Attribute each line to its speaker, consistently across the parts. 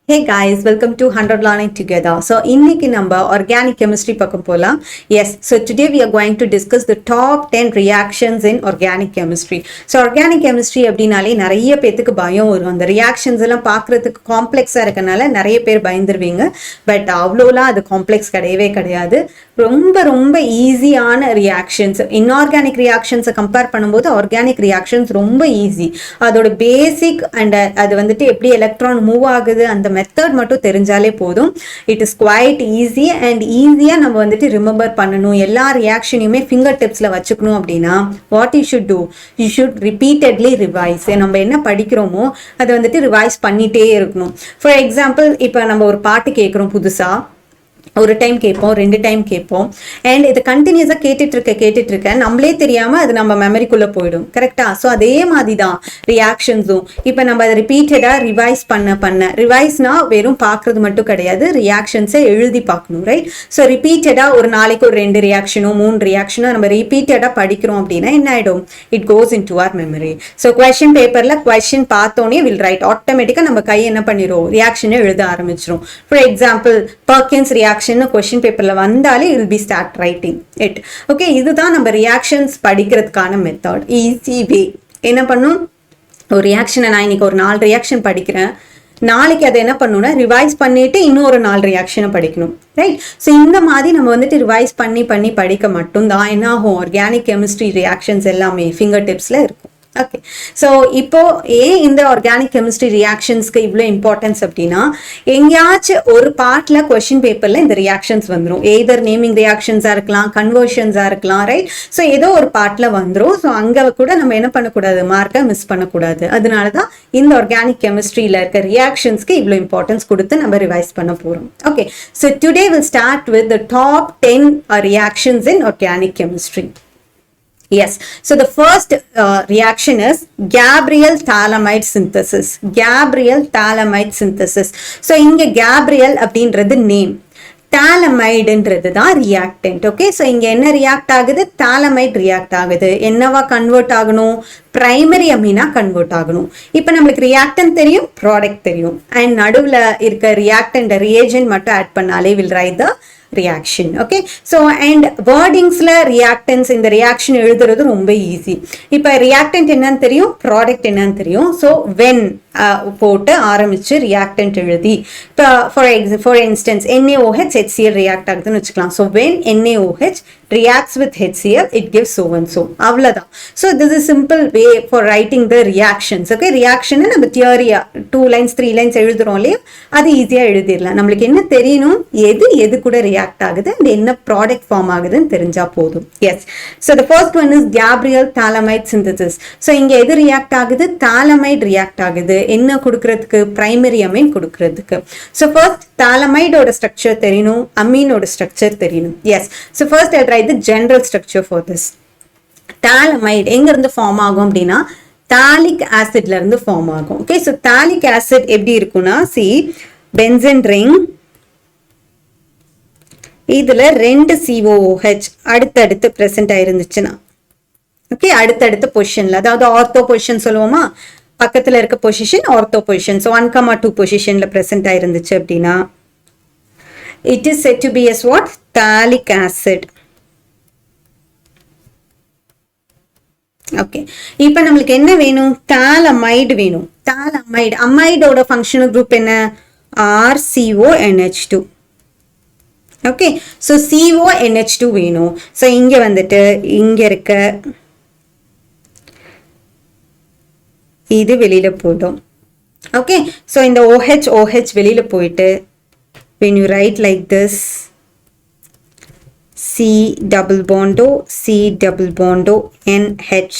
Speaker 1: Hey guys, welcome to 100 Learning Together. So, இன்னைக்கு நம்ம organic chemistry பக்கம் போலாம். Yes, so today we are going to discuss the top 10 reactions in organic chemistry. So, organic chemistry அப்படினாலே நிறைய பேத்துக்கு பயம் வரும். அந்த reactions எல்லாம் பார்க்கிறதுக்கு காம்ப்ளெக்ஸா இருக்கனால நிறைய பேர் பயந்துருவீங்க. பட் அவ்வளோலாம் அது காம்ப்ளெக்ஸ் கிடையவே கிடையாது. ரொம்ப ஈஸியான ரியாக்ஷன்ஸ். இன்ஆர்கானிக் ரியாக்ஷன்ஸை கம்பேர் பண்ணும்போது ஆர்கானிக் ரியாக்ஷன்ஸ் ரொம்ப ஈஸி. அதோட பேசிக் அண்ட் அது வந்துட்டு எப்படி எலக்ட்ரான் மூவ் ஆகுது அந்த மெத்தட் மட்டும் தெரிஞ்சாலே போதும். It is quite easy and ஈஸியாக நம்ம வந்துட்டு ரிமெம்பர் பண்ணணும். எல்லா ரியாக்ஷனையுமே ஃபிங்கர் டிப்ஸில் வச்சுக்கணும் அப்படின்னா what you should do, you should repeatedly revise. நம்ம என்ன படிக்கிறோமோ அதை வந்துட்டு ரிவைஸ் பண்ணிகிட்டே இருக்கணும். ஃபார் எக்ஸாம்பிள், இப்போ நம்ம ஒரு பாட்டு கேட்குறோம் புதுசாக, ஒரு டைம் கேட்போம், 2 டைம் கேட்போம், அண்ட் இது கண்டினியூஸாக கேட்டுட்டு இருக்க நம்மளே தெரியாமல் அது நம்ம மெமரிக்குள்ளே போயிடும். கரெக்டாக? ஸோ அதே மாதிரி தான் ரியாக்ஷன்ஸும். இப்போ நம்ம அதை ரிப்பீட்டடாக ரிவைஸ் பண்ண ரிவைஸ்னா வெறும் பார்க்குறது மட்டும் கிடையாது, ரியாக்ஷன்ஸை எழுதி பார்க்கணும். ரைட்? ஸோ ரிப்பீட்டடாக ஒரு நாளைக்கு ஒரு 2 ரியாக்ஷனோ 3 ரியாக்ஷனோ நம்ம ரிப்பீட்டடாக படிக்கிறோம் அப்படின்னா என்ன ஆகிடும்? It goes into our memory. So question பேப்பரில் கொஸ்டின் பார்த்தோன்னே வில் ரைட், ஆட்டோமேட்டிக்காக நம்ம கை என்ன பண்ணிடும்? ரியாக்ஷனை எழுத ஆரம்பிச்சிடும். For example, Perkins reaction question பேப்பர்ல வந்தாலே it will be start writing it. Okay, இதுதான் நம்ம ரியாக்ஷன்ஸ் படிக்கிறதுக்கான மெத்தட், ஈஸி வே. என்ன பண்ணும்? ஒரு ரியாக்ஷனை நான் இன்னைக்கு ஒரு 4 ரியாக்ஷன் படிக்கிறேன், நாளைக்கு அதை என்ன பண்ணணும்னா ரிவைஸ் பண்ணிட்டு இன்னொரு 4 ரியாக்ஷனை படிக்கணும். ரைட்? ஸோ இந்த மாதிரி நம்ம வந்துட்டு ரிவைஸ் பண்ணி படிக்க மட்டும்தான் என்ன ஆகும்? ஆர்கானிக் கெமிஸ்ட்ரி ரியாக்ஷன்ஸ் எல்லாமே ஃபிங்கர் டிப்ஸ்ல இருக்கும். ஓகே, ஸோ இப்போ ஏன் இந்த ஆர்கானிக் கெமிஸ்ட்ரி ரியாக்ஷன்ஸ்க்கு இவ்வளோ இம்பார்ட்டன்ஸ் அப்படின்னா, எங்கேயாச்சும் ஒரு பார்ட்ல கொஸ்டின் பேப்பர்ல இந்த ரியாக்ஷன்ஸ் வந்துடும். எய்தர் நேமிங் ரியாக்ஷன்ஸாக இருக்கலாம், கன்வர்ஷன்ஸாக இருக்கலாம். ரைட்? ஸோ ஏதோ ஒரு பார்ட்ல வந்துடும். ஸோ அங்கே கூட நம்ம என்ன பண்ணக்கூடாது? மார்க்கை மிஸ் பண்ணக்கூடாது. அதனால தான் இந்த ஆர்கானிக் கெமிஸ்ட்ரியில் இருக்க ரியாக்ஷன்ஸ்க்கு இவ்வளோ இம்பார்ட்டன்ஸ் கொடுத்து நம்ம ரிவைஸ் பண்ண போகிறோம். Okay, so today will start with the top 10 reactions in organic chemistry. Yes, so the first reaction is Gabriel Phthalamide synthesis. Gabriel Phthalamide synthesis. So இங்க Gabriel அப்படின்றது நேம், Phthalamide தான் reactant. Okay, so இங்க என்ன react ஆகுது? Phthalamide react ஆகுது. என்னவா convert ஆகணும்? Primary Amina convert ஆகணும். இப்போ நம்மளுக்கு ரியாக்டன்ட் தெரியும், ப்ராடக்ட் தெரியும், அண்ட் நடுவில் இருக்க ரியாக்டன்ட் ரியேஜென்ட் மட்டும் ஆட் பண்ணாலே will write the reaction. Okay, so and wordings-ல reactants இந்த reaction எழுதுறது ரொம்ப ஈஸி. இப்போ reactant என்னன்னு தெரியும், product என்னன்னு தெரியும். so when போட்டு ஆரம்பிச்சு reactant எழுதி, இப்போ for instance NaOH HCl react ஆகுதுன்னு வச்சுக்கலாம். so when NaOH reacts with HCl it gives so and so. அவ்வளவுதான். so this is simple way for writing the reactions. okay, reaction நம்ம தியரியா 2 lines 3 lines எழுதுறோம் இல்லையா, அது ஈஸியா எழுதிடலாம். நம்மளுக்கு என்ன தெரியணும்? எது கூட react ஆகுது and என்ன ப்ராடக்ட் ஃபார்ம் ஆகுதுன்னு தெரிஞ்சா போதும். Yes, so the first one is Gabriel Phthalamide synthesis. so இங்க எது ரியாக்ட் ஆகுது? Phthalamide ரியாக்ட் ஆகுது. என்ன கொடுக்கிறதுக்கு? பிரைமரி அமீன் கொடுக்கிறதுக்கு. so first Phthalamideோட ஸ்ட்ரக்சர் தெரியணும், அமீனோட ஸ்ட்ரக்சர் தெரியணும். Yes, so first I'll write the general structure for this. Phthalamide எங்க இருந்து ஃபார்ம் ஆகும் அப்படின்னா தாலிக் ஆசிட்ல இருந்து ஃபார்ம் ஆகும். ஓகே, so தாலிக் ஆசிட் எப்படி இருக்குன்னா, see benzene ring, இதுல 2 COOH அடுத்தடுத்து பிரசன்ட் ஆயிருந்துச்சுன்னா, ஓகே, அடுத்தடுத்த பொசிஷன்ல, அதாவது ஆர்த்தோ பொசிஷன் சொல்லுவோமா, பக்கத்துல இருக்க பொசிஷன் ஆர்த்தோ பொசிஷன். ஸோ 1,2 பொசிஷன்ல பிரசன்ட் ஆயிருந்துச்சு அப்படின்னா it is said to be as what? Phthalic acid. Okay, இப்போ நம்மளுக்கு என்ன வேணும்? தாலமைடு வேணும். தாலமைடு, அமைடோட ஃபங்க்ஷனல் குரூப் என்ன? RCONH2. ஓகே, ஸோ CONH2 வேணும். ஸோ இங்க வந்துட்டு இங்க இருக்க இது வெளியில போயிடும். ஓகே, ஸோ இந்த OH வெளியில போயிட்டு when you write like this C double bond O C double bond O NH,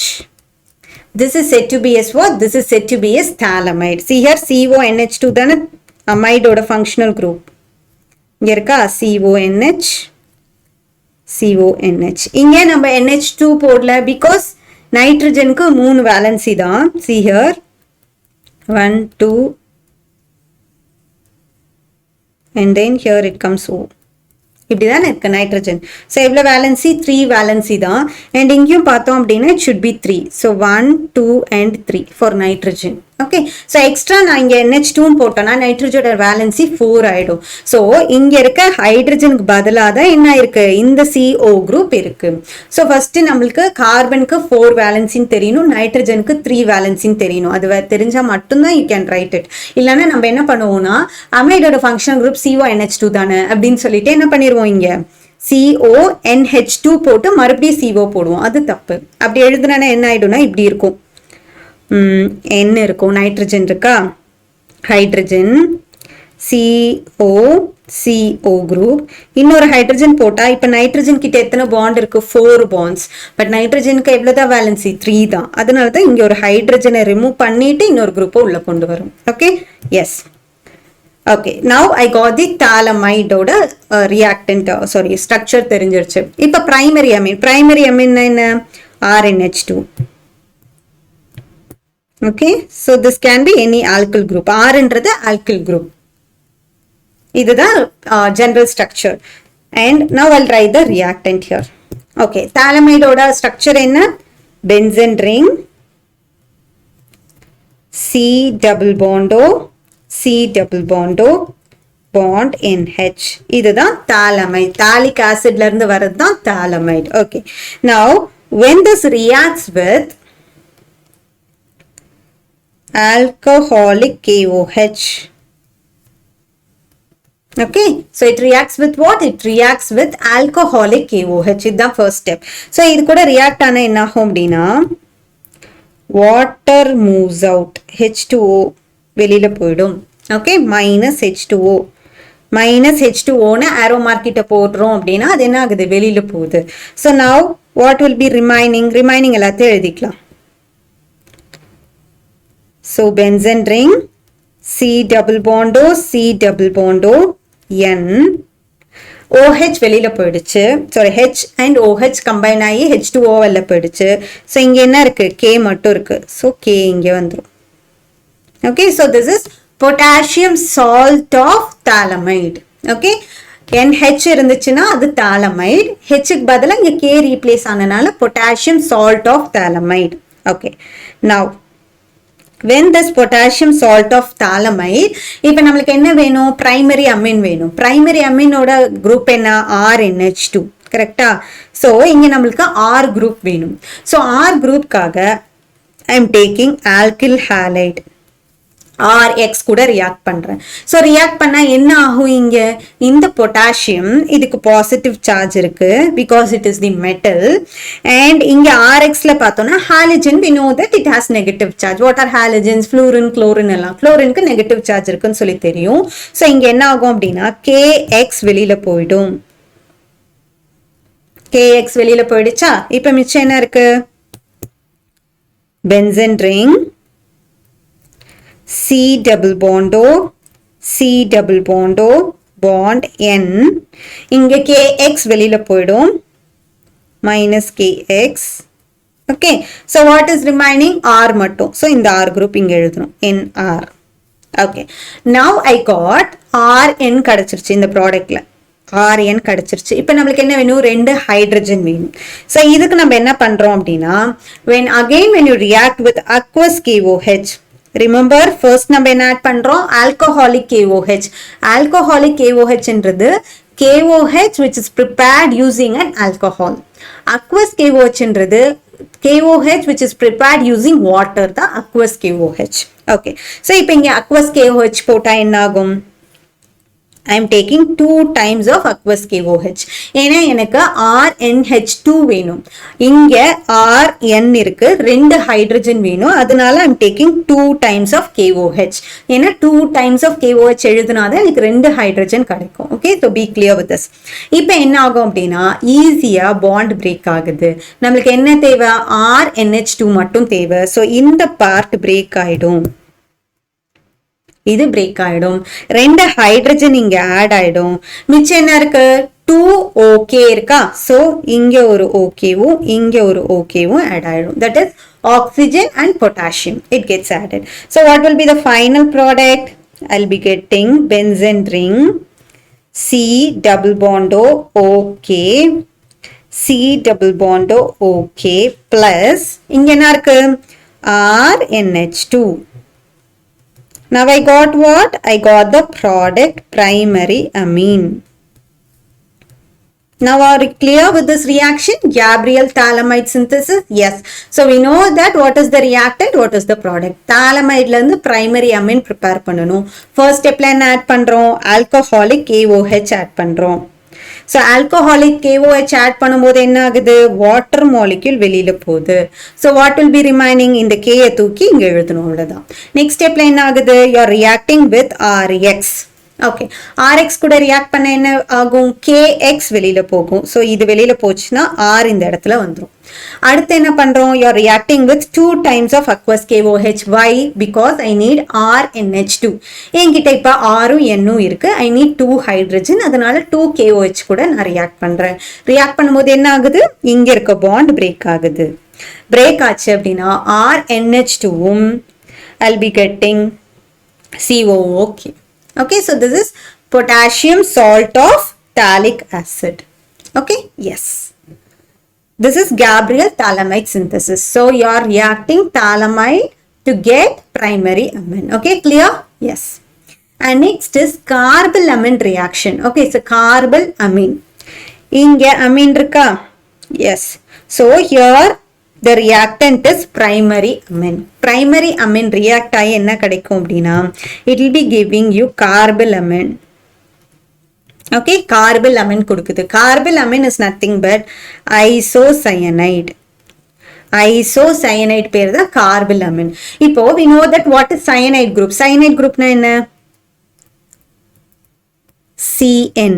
Speaker 1: this is said to be as what? This is said to be as Phthalamide. See here CONH2 தானே அமைடோட functional group. இங்க இருக்கா CONH. இங்க நம்ம NH2 போடல, because நைட்ரஜனுக்கு 3 valency தான். see here 1 2 and then here it comes O. இப்படிதான் இருக்கு nitrogen. So எவ்வளோ வேலன்சி? 3 வேலன்சி தான். அண்ட் இங்கேயும் பார்த்தோம் அப்படின்னா it should be 3. So 1 2 and 3 for nitrogen. okay. So extra நான் இங்க NH2 போட்டோம்னா நைட்ரஜனோட வேலன்சி 4 ஆயிடும். So இங்க இருக்க ஹைட்ரஜனுக்கு பதிலா தான் என்ன இருக்கு, இந்த CO குரூப் இருக்கு. So first நம்மளுக்கு கார்பனுக்கு 4 வேலன்சின்னு தெரியணும், நைட்ரஜனுக்கு 3 வேலன்சின்னு தெரியணும். அது தெரிஞ்சா மட்டும்தான் you can write it. இல்லைன்னா நம்ம என்ன பண்ணுவோம்னா அமைடோட ஃபங்க்ஷனல் குரூப் CONH2 தானே அப்படின்னு சொல்லிட்டு என்ன பண்ணிடுவோம், இங்க CONH2 போட்டு மறுபடியும் CO போடுவோம். அது தப்பு. அப்படி எழுதுனா என்ன ஆயிடும்னா இப்படி இருக்கும், N இருக்கும், நைட்ரஜன் இருக்கா, ஹைட்ரஜன் CO குரூப், இன்னொரு ஹைட்ரஜன் போட்டா இப்ப நைட்ரஜன் கிட்ட எத்தனை பாண்ட் இருக்கு, 4 பாண்ட்ஸ். பட் நைட்ரஜனுக்கு எவ்வளவுதான் வேலன்சி, 3 தான். அதனாலதான் இங்க ஒரு ஹைட்ரஜனை ரிமூவ் பண்ணிட்டு இன்னொரு குரூப்பை உள்ள கொண்டு வரும். Okay, yes. Okay, now I got the phthalamide oda reactant, sorry, structure தெரிஞ்சிருச்சு. இப்ப primary amine என்ன, RNH2. Okay, so this can be any alkyl group. R என்றது alkyl group. இதுதான் general structure. And now I'll write the reactant here. Okay, phthalamide oda structure என்ன, benzene ring, C double bond O, C double bond O, bond NH. இதுதான் phthalamide. Phthalic acid ல இருந்து வரதுதான் phthalamide. Okay. Now, when this reacts with alcoholic KOH. Okay. So, it reacts with what? It reacts with alcoholic KOH. இதுதான் first step. So, இது கூட react ஆன என்ன ஆகும் அப்படின்னா, water moves out. H2O வெளியில போயிடும். ஓகே, மைனஸ் H2O, மைனஸ் H2Oன்னு ஆரோ மார்க்கிட்ட போடுறோம் அப்படின்னா அது என்ன ஆகுது, வெளியில போகுது. So now what will be remaining எல்லாத்தையும் எழுதிக்கலாம். So benzene ring, C double பாண்டோ, C டபுள் பாண்டோ, N, OH வெளியில போயிடுச்சு. Sorry, H and OH combine ஆகி H2O வெளில போயிடுச்சு. ஸோ இங்க என்ன இருக்கு, K மட்டும் இருக்கு. ஸோ K இங்க வந்துடும். Okay, so this is potassium salt of phthalamide. Okay, NH இருந்துச்சுன்னா அது phthalamide, H க்கு பதிலா இங்க K replace ஆனனால potassium salt of phthalamide. Okay, now when this potassium salt of phthalamide, இப்போ நம்மளுக்கு என்ன வேணும், primary amine வேணும். primary amine ஓட group என்ன, RNH2, கரெக்டா? so இங்க நம்மளுக்கு R group வேணும். so R group காக I am taking alkyl halide, RX கூட ரியாக்ட் பண்றேன். ஸோ ரியாக்ட் பண்ணா என்ன ஆகும், இங்க இந்த பொட்டாசியம் இதுக்கு பாசிட்டிவ் சார்ஜ் இருக்கு because it is the metal. And இங்க RXல பார்த்தோம்னா halogen, we know that it has negative charge. what are halogens, fluorine, chlorine எல்லாம். fluorineக்கு நெகட்டிவ் சார்ஜ் இருக்குன்னு சொல்லி தெரியும். ஸோ இங்க என்ன ஆகும் அப்படின்னா KX வெளியில போயிடும். KX வெளியில போயிடுச்சா? இப்ப மிச்சம் என்ன இருக்கு, pension ring, C double bond O, C double bond O, bond N. இங்க KX வெளியில போயிடும், minus KX. Okay, so what is remaining, R மட்டும். so இந்த R group இங்க எழுதணும், NR. Okay, now I got RN கிடைச்சிருச்சு இந்த ப்ராடக்ட்ல, RN கிடைச்சிருச்சு. இப்போ நம்மளுக்கு என்ன வேணும், 2 ஹைட்ரஜன் வேணும். ஸோ இதுக்கு நம்ம என்ன பண்றோம் அப்படின்னா, when you react with aqueous KOH, remember first நம்ம என்ன ஆட் பண்றோம், alcoholic KOH. alcoholic KOH என்றது KOH which is prepared using an alcohol. aqueous KOH என்றது KOH which is prepared using water, தான் aqueous KOH. okay, so இப்போ இங்க aqueous KOH போட்டா என்ன ஆகும், I am taking 2 times of aqueous KOH. ஏன்னா எனக்கு RNH2 வேணும், இங்க RN இருக்கு, 2 ஹைட்ரஜன் வேணும், அதனால I am taking 2 times of KOH. ஏன்னா 2 times of KOH எழுதுனாதான் எனக்கு 2 ஹைட்ரஜன் கிடைக்கும். Okay, so be clear with this. இப்போ என்ன ஆகும் அப்படின்னா ஈஸியா பாண்ட் பிரேக் ஆகுது. நம்மளுக்கு என்ன தேவை, RNH2 மட்டும் தேவை. ஸோ இந்த பார்ட் பிரேக் ஆயிடும், இது பிரேக் ஆயிடும், 2 ஹைட்ரஜன் இங்க ஆட் ஆயிடும், மிச்சம் என்ன இருக்கு, 2 OK இருக்கா. சோ இங்க ஒரு ஓகேவும் இங்க ஒரு ஓகேவும் ஆட் ஆயிடும். that is oxygen and potassium, it gets added. so what will be the final product, I'll be getting benzene ring, C double bond O, OK, C double bond O, OK, plus இங்க என்ன இருக்கு, RNH2. Now I got what? I got the product primary amine. Now are you clear with this reaction? Gabriel phthalamide synthesis? Yes. So we know that what is the reactant, what is the product. Phthalamide la irundhu primary amine prepare pananum. First step la enna add pandrom? Alcoholic KOH add pandrom. So alcoholic KOH add பண்ணும்போது என்ன ஆகுது? water molecule வெளியில போகுது. So what will be remaining? இந்த K தூக்கி இங்க எழுதணும் அவ்வளவுதான். Next stepல என்ன ஆகுது? You are reacting with RX. Okay, RX கூட react பண்ண என்ன ஆகும்? KX வெளியில போகும். So இது வெளியில போச்சுன்னா R இந்த இடத்துல வந்துரும். அடுத்து என்ன பண்றோம்? You are reacting with 2 times of aqueous KOH. Why? Because I need RNH2. என்கிட்ட இப்ப Rம் Nம் இருக்கு. I need 2 hydrogen. அதனால 2 KOH கூட நான் react பண்றேன். react பண்ணும்போது என்ன ஆகுது? இங்க இருக்க bond break ஆகுது. break ஆச்சு அப்படின்னா RNH2ம் I'll be getting COOK. Okay, so this is potassium salt of phthalic acid. Okay, yes. This is Gabriel phthalamide synthesis. So you are reacting phthalamide to get primary amine. Okay, clear? Yes. And next is carbylamine reaction. Okay, so carbylamine. Inge amine irukka? Yes. So here the reactant is primary amine. Primary amine react ஆகி என்ன கிடைக்கும் அப்படின்னா it will be giving you carbylamine. Okay, carbylamine கொடுக்குது. Carbylamine is nothing but isocyanide. Isocyanide பேர் தான் carbylamine. இப்போ we know that what is cyanide group. Cyanide group na என்ன? CN.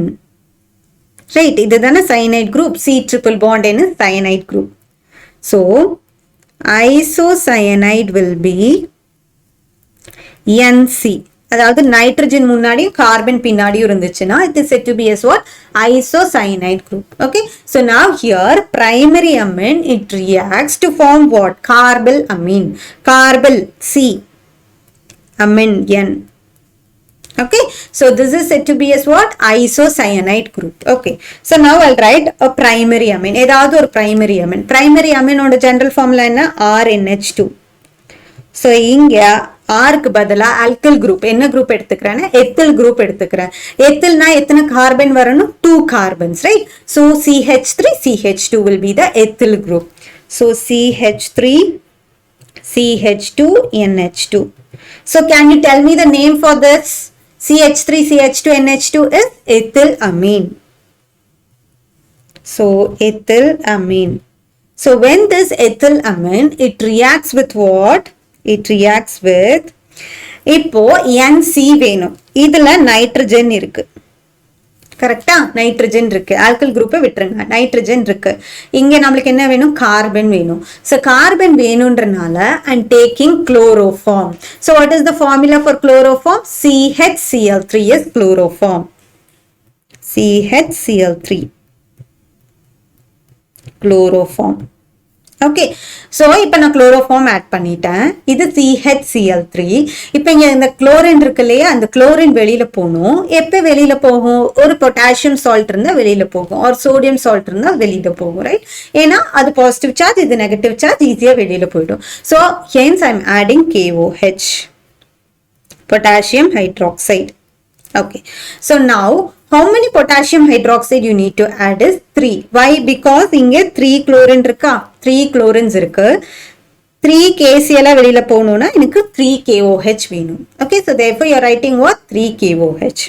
Speaker 1: Right, இதுதானே cyanide group. C triple bond என்ன cyanide group. So isocyanide will be NC. அதாவது nitrogen முன்னாடியும் carbon பின்னாடியும் இருந்துச்சுன்னா it is said to be as what? Isocyanide group. Okay, so now here primary amine it reacts to form what? Carbylamine. Carbyl C, amine N. Okay, so this is said to be as what? Isocyanide group. Okay, so now I'll write a primary amine. ஏதாவது ஒரு primary amine. Primary amine ஓட general formula என்ன? RNH2. So இங்க R க்கு பதிலா alkyl group என்ன group எடுத்துக்கிறேன்னா ethyl group எடுத்துக்கிறேன். ethylனா எத்தனை கார்பன் வரணும்? 2 carbons, right? So CH3 CH2 will be the ethyl group. So CH3 CH2 NH2. So can you tell me the name for this? CH3 CH2 NH2 is ethylamine. So ethylamine. So when this ethylamine it reacts with what? It reacts with இப்போ NC வேணும். இதுல nitrogen இருக்கு. கரெக்ட்டா? Nitrogen இருக்கு. Alkyl குரூப்பை விட்டுருங்க. Nitrogen இருக்கு. இங்க நமக்கு என்ன வேணும்? கார்பன் வேணும். So கார்பன் வேணும்ன்றனால I'm taking chloroform. So what is the formula for chloroform? CHCl3 is chloroform. CHCl3. Chloroform. Okay, so இப்போ நான் chloroform add பண்ணிட்டேன். இது CHCl3. இப்போ இங்க இந்த chlorine இருக்கு இல்லையா? அந்த chlorine வெளியில போணும். எப்ப வெளியில போகும்? ஒரு potassium salt இருந்தா வெளியில போகும். or sodium salt இருந்தா வெளியில போகும், right? ஏனா அது positive charge, இது negative charge, ஈஸியா வெளியில போய்டும். So hence I am adding KOH. Potassium hydroxide. Okay, so now how many potassium hydroxide you need to add is 3. Why? Because இங்க 3 chlorine இருக்கா? 3 chlorines இருக்கு. 3 KCl வெளியில போகணும்னா எனக்கு 3 KOH வேணும். Okay, so therefore you are writing what? 3 KOH.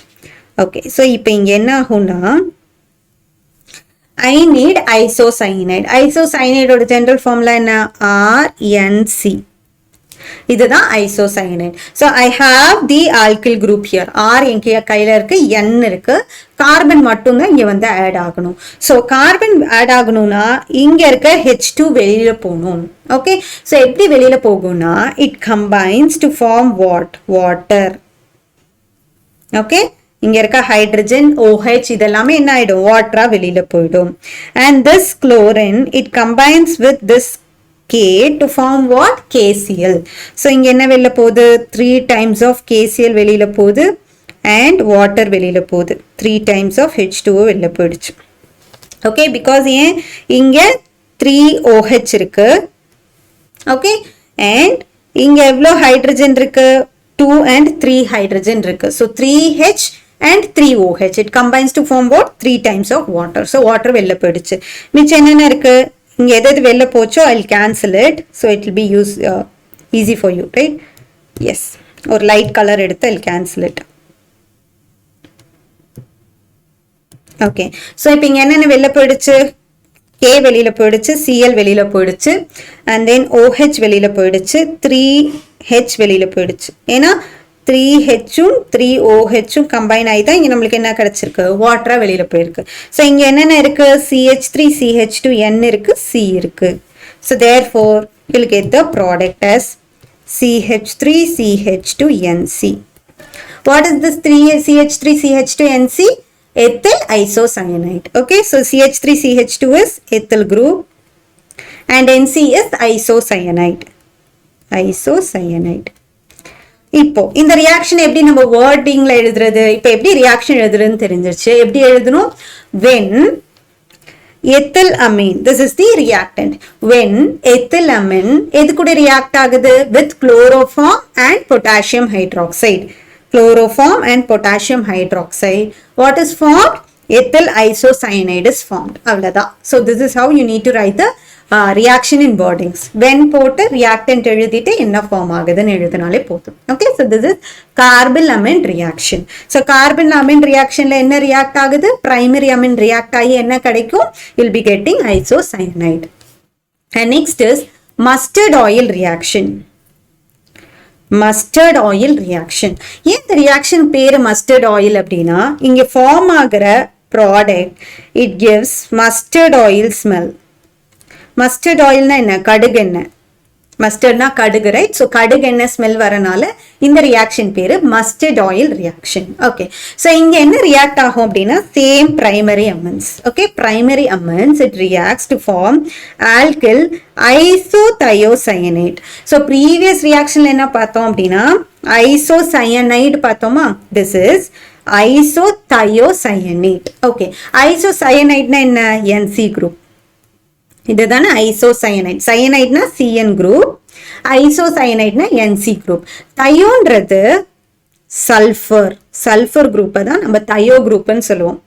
Speaker 1: Okay, so இப்போ இங்க என்ன ஆகும்னா I need isocyanide. Isocyanide ஓட general formula என்ன? RNC. இதுதான் isocyanide. So I have the alkyl group here. R எங்க கையில இருக்கு, N இருக்கு. கார்பன் மட்டும் தான் இங்க வந்து ஆட் ஆகணும். So கார்பன் ஆட் ஆகணும்னா இங்க இருக்க H2 வெளியில போகணும். Okay, so எப்படி வெளியில போகும்னா it combines to form what? Water. Okay, இங்க இருக்க ஹைட்ரஜன் OH இதெல்லாமே என்ன ஆயிடும்? வாட்டரா வெளியில போய்டும். And this chlorine it combines with this K to form what? KCl. So இங்க என்ன வெளியில போகுது? 3 times of KCl வெளியில போகுது and water வெளியில போகுது. 3 times of H2O வெளியில போயிடுச்சு. Okay, because ஏன் இங்க 3OH இருக்கு. Okay, and இங்க எவ்வளோ ஹைட்ரஜன் இருக்கு? 2 and 3 hydrogen இருக்கு. So 3H and 3OH. It combines to form what? 3 times of water. So water வெளில போயிடுச்சு. மிச்சம் என்னென்ன இருக்கு? இங்க எது வெளில போச்சோ I'll cancel it. So it will be easy for you, right? Yes. ஒரு light color எடுத்து I'll cancel it. Okay. So இப்போ இங்க என்னென்ன வெளில போயிடுச்சு? K வெளியில போயிடுச்சு, Cl வெளியில போயிடுச்சு, and then OH வெளியில போயிடுச்சு, 3H வெளியில போயிடுச்சு. ஏன்னா 3Hம் 3OHம் கம்பைன் ஆகி தான் இங்க நம்மளுக்கு என்ன கிடைச்சிருக்கு? வாட்டரா வெளியில போயிருக்கு. ஸோ இங்க என்னென்ன இருக்கு? CH3, CH2, N இருக்கு, C இருக்கு. So therefore you'll get the product as CH3, CH2NC. What is this CH3, CH2NC? Ethyl isocyanide. Okay, so CH3CH2 is ethyl group and NC is isocyanide. இப்போ இந்த reaction எப்படி நம்ம வேர்டிங்ல எழுதுறது? இப்போ எப்படி reaction எழுதுறதுன்னு தெரிஞ்சிருச்சு. எப்படி எழுதணும்? when ethylamine, this is the reactant, when ethylamine எது கூட ரியாக்ட் ஆகுது? with chloroform and potassium hydroxide. Chloroform and potassium hydroxide. What is formed? Ethyl isocyanide is formed. அவ்வளவுதான். So this is how you need to write the reaction in wordings. When போட்டு reactant எழுதிட்டு என்ன form ஆகுதுன்னு எழுதினாலே போதும். Okay, so this is carbamine reaction. So carbamine reactionல என்ன react ஆகுது? Primary amine react ஆகி என்ன கிடைக்கும்? You'll be getting isocyanide. And next is mustard oil reaction. Mustard oil reaction. இந்த ரியாக்ஷன் பேரு mustard oil அப்படின்னா இங்க ஃபார்ம் ஆகிற product it gives mustard oil smell. mustard oilனா என்ன? கடுகு எண்ணெய். மஸ்டர்ட்னா கடுகு, ரைட்? ஸோ கடுகு எண்ணெய் ஸ்மெல் வரனால இந்த ரியாக்ஷன் பேரு mustard oil reaction. Okay, so இங்க என்ன ரியாக்ட் ஆகும் அப்படின்னா same primary amines. Okay, primary amines it reacts to form alkyl isothiocyanate. So previous ரியாக்ஷன்ல என்ன பார்த்தோம் அப்படின்னா ஐசோசயனைடு பார்த்தோமா? This is isothiocyanate. ஓகே, ஐசோசயனைட்னா என்ன? NC group. இதுதானே ஐசோசயனைட். சயனைட்னா CN குரூப், ஐசோசயனைட்னா NC குரூப். தயோன்றது சல்ஃபர். சல்ஃபர் குரூப்பை தான் நம்ம தயோ குரூப்னு சொல்லுவோம்.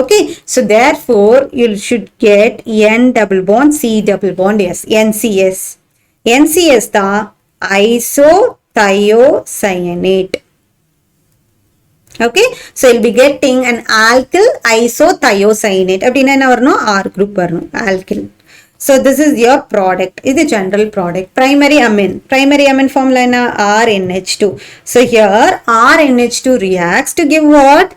Speaker 1: Okay, so therefore you should get N double bond C double bond S. NCS. NCS தான் isothiocyanate. Okay, so you'll be getting an alkyl isothiocyanate. அப்படின்னா என்ன வரணும்? R group வரணும், alkyl. So this is your product. இது general product. Primary amine. Primary amine formula என்ன? RNH2. So here RNH2 reacts to give what?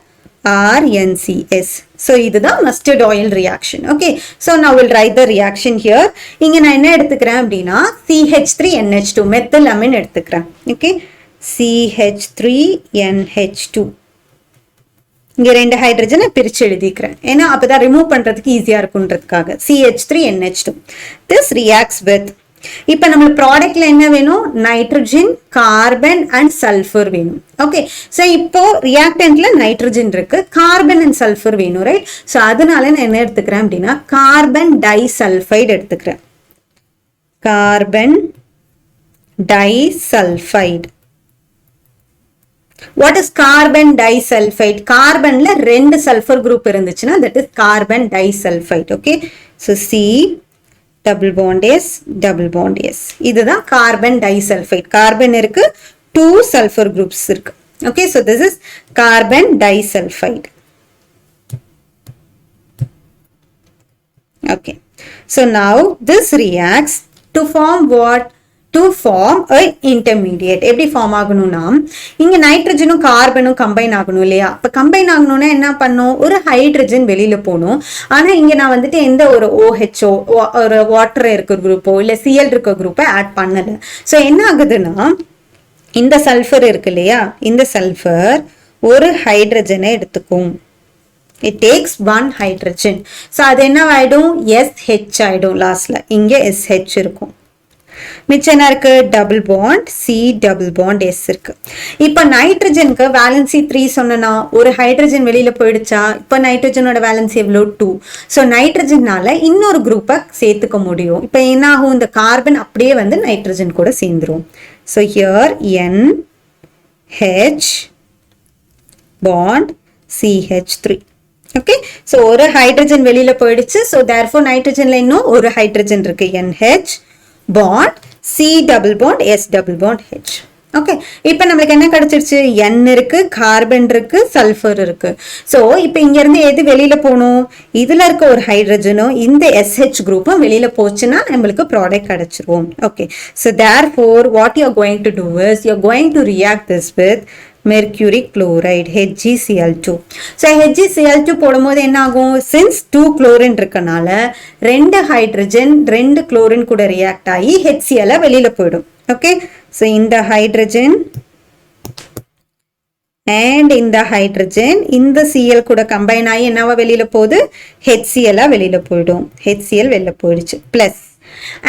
Speaker 1: RNCS. So இதுதான் mustard oil reaction. Okay, so now we'll write the reaction here. இங்க நான் என்ன எடுத்துக்கிறேன் அப்படின்னா CH3NH2 methylamine எடுத்துக்கிறேன். Okay, CH3NH2. இங்க ரெண்டு ஹைட்ரஜனை பிரிச்சு எழுதிக்கிறேன். ஏன்னா அப்பதான் ரிமூவ் பண்றதுக்கு ஈஸியா இருக்குன்றதுக்காக. CH3NH2. This reacts with, இப்ப நம்ம ப்ராடக்ட்ல என்ன வேணும்? நைட்ரஜன், கார்பன் அண்ட் சல்ஃபர் வேணும். ஓகே, சோ இப்போ ரியாக்டன்ட்ல நைட்ரஜன் இருக்கு, கார்பன் அண்ட் சல்ஃபர் வேணும், ரைட்? சோ அதனால நான் என்ன எடுத்துக்கிறேன் அப்படின்னா கார்பன் டைசல்ஃபைடு எடுத்துக்கிறேன். Carbon disulphide. What is carbon disulfide? Carbonல ரெண்டு சல்ஃபர் குரூப் இருந்துச்சுன்னா that is carbon disulfide. Okay, so C double bond S double bond S. இதுதான் carbon disulfide. Carbon இருக்கு, 2 sulfur groups இருக்கு. Okay, so this is carbon disulfide. Okay, so now this reacts to form what? To form a intermediate. எப்படி form ஆகணும்னா இங்க நைட்ரஜனும் கார்பனும் combine ஆகணும் இல்லையா? அப்ப combine ஆகணும்னா என்ன பண்ணும்? ஒரு ஹைட்ரஜன் வெளியில போகணும். ஆனா இங்க நான் வந்துட்டு எந்த ஒரு OHO ஒரு வாட்டர் இருக்கிற குரூப்போ இல்ல Cl இருக்க குரூப்பை ஆட் பண்ணல. சோ என்ன ஆகுதுன்னா இந்த சல்ஃபர் இருக்கு இல்லையா? இந்த சல்ஃபர் ஒரு ஹைட்ரஜனை எடுத்துக்கும். It takes one hydrogen. So அது என்ன ஆயிடும்? SH ஆயிடும் லாஸ்ட்ல. இங்க SH இருக்கும். மிச்சம் என்ன இருக்கு? Double bond C double bond S இருக்கு. இப்ப நைட்ரஜனுக்கு வேலன்சி 3 சொன்னா ஒரு ஹைட்ரஜன் வெளியில போயிடுச்சா? இப்ப நைட்ரஜனோட வேலன்சி எவ்வளவு? 2. சோ நைட்ரஜனால இன்னொரு குரூப்பை சேர்த்துக்க முடியும். இப்ப என்ன ஆகும்? இந்த கார்பன் அப்படியே வந்து நைட்ரஜன் கூட சேர்ந்துரும். So here N H bond CH3. Okay, so ஒரு hydrogen வெளியில போயிடுச்சு. So therefore nitrogenல இன்னும் ஒரு hydrogen இருக்கு, NH bond C double bond S double bond H. Okay, இப்போ நம்மளுக்கு என்ன கிடைச்சிருச்சு? N இருக்கு, கார்பன் இருக்கு, சல்ஃபர் இருக்கு. ஸோ இப்போ இங்கேருந்து எது வெளியில போகணும்? இதில் இருக்க ஒரு ஹைட்ரஜனும் இந்த SH குரூப்பும் வெளியில போச்சுன்னா நம்மளுக்கு ப்ராடக்ட் கிடைச்சிரும். Okay, so therefore what you are going to do is you are going to react this with mercury chloride HgCl2. So HgCl2 போடும்போது என்ன ஆகும்? சின்ஸ் 2 குளோரின் இருக்கனால 2 ஹைட்ரஜன் 2 குளோரின் கூட ரியாக்ட் ஆகி HCl வெளியில போயிடும். Okay, so in the hydrogen and in the hydrogen in the Cl கூட combine ஆகி என்னவா வெளியில போகுது? HCl வெளியில போயிடும். HCl வெளியில போயிடுச்சு. plus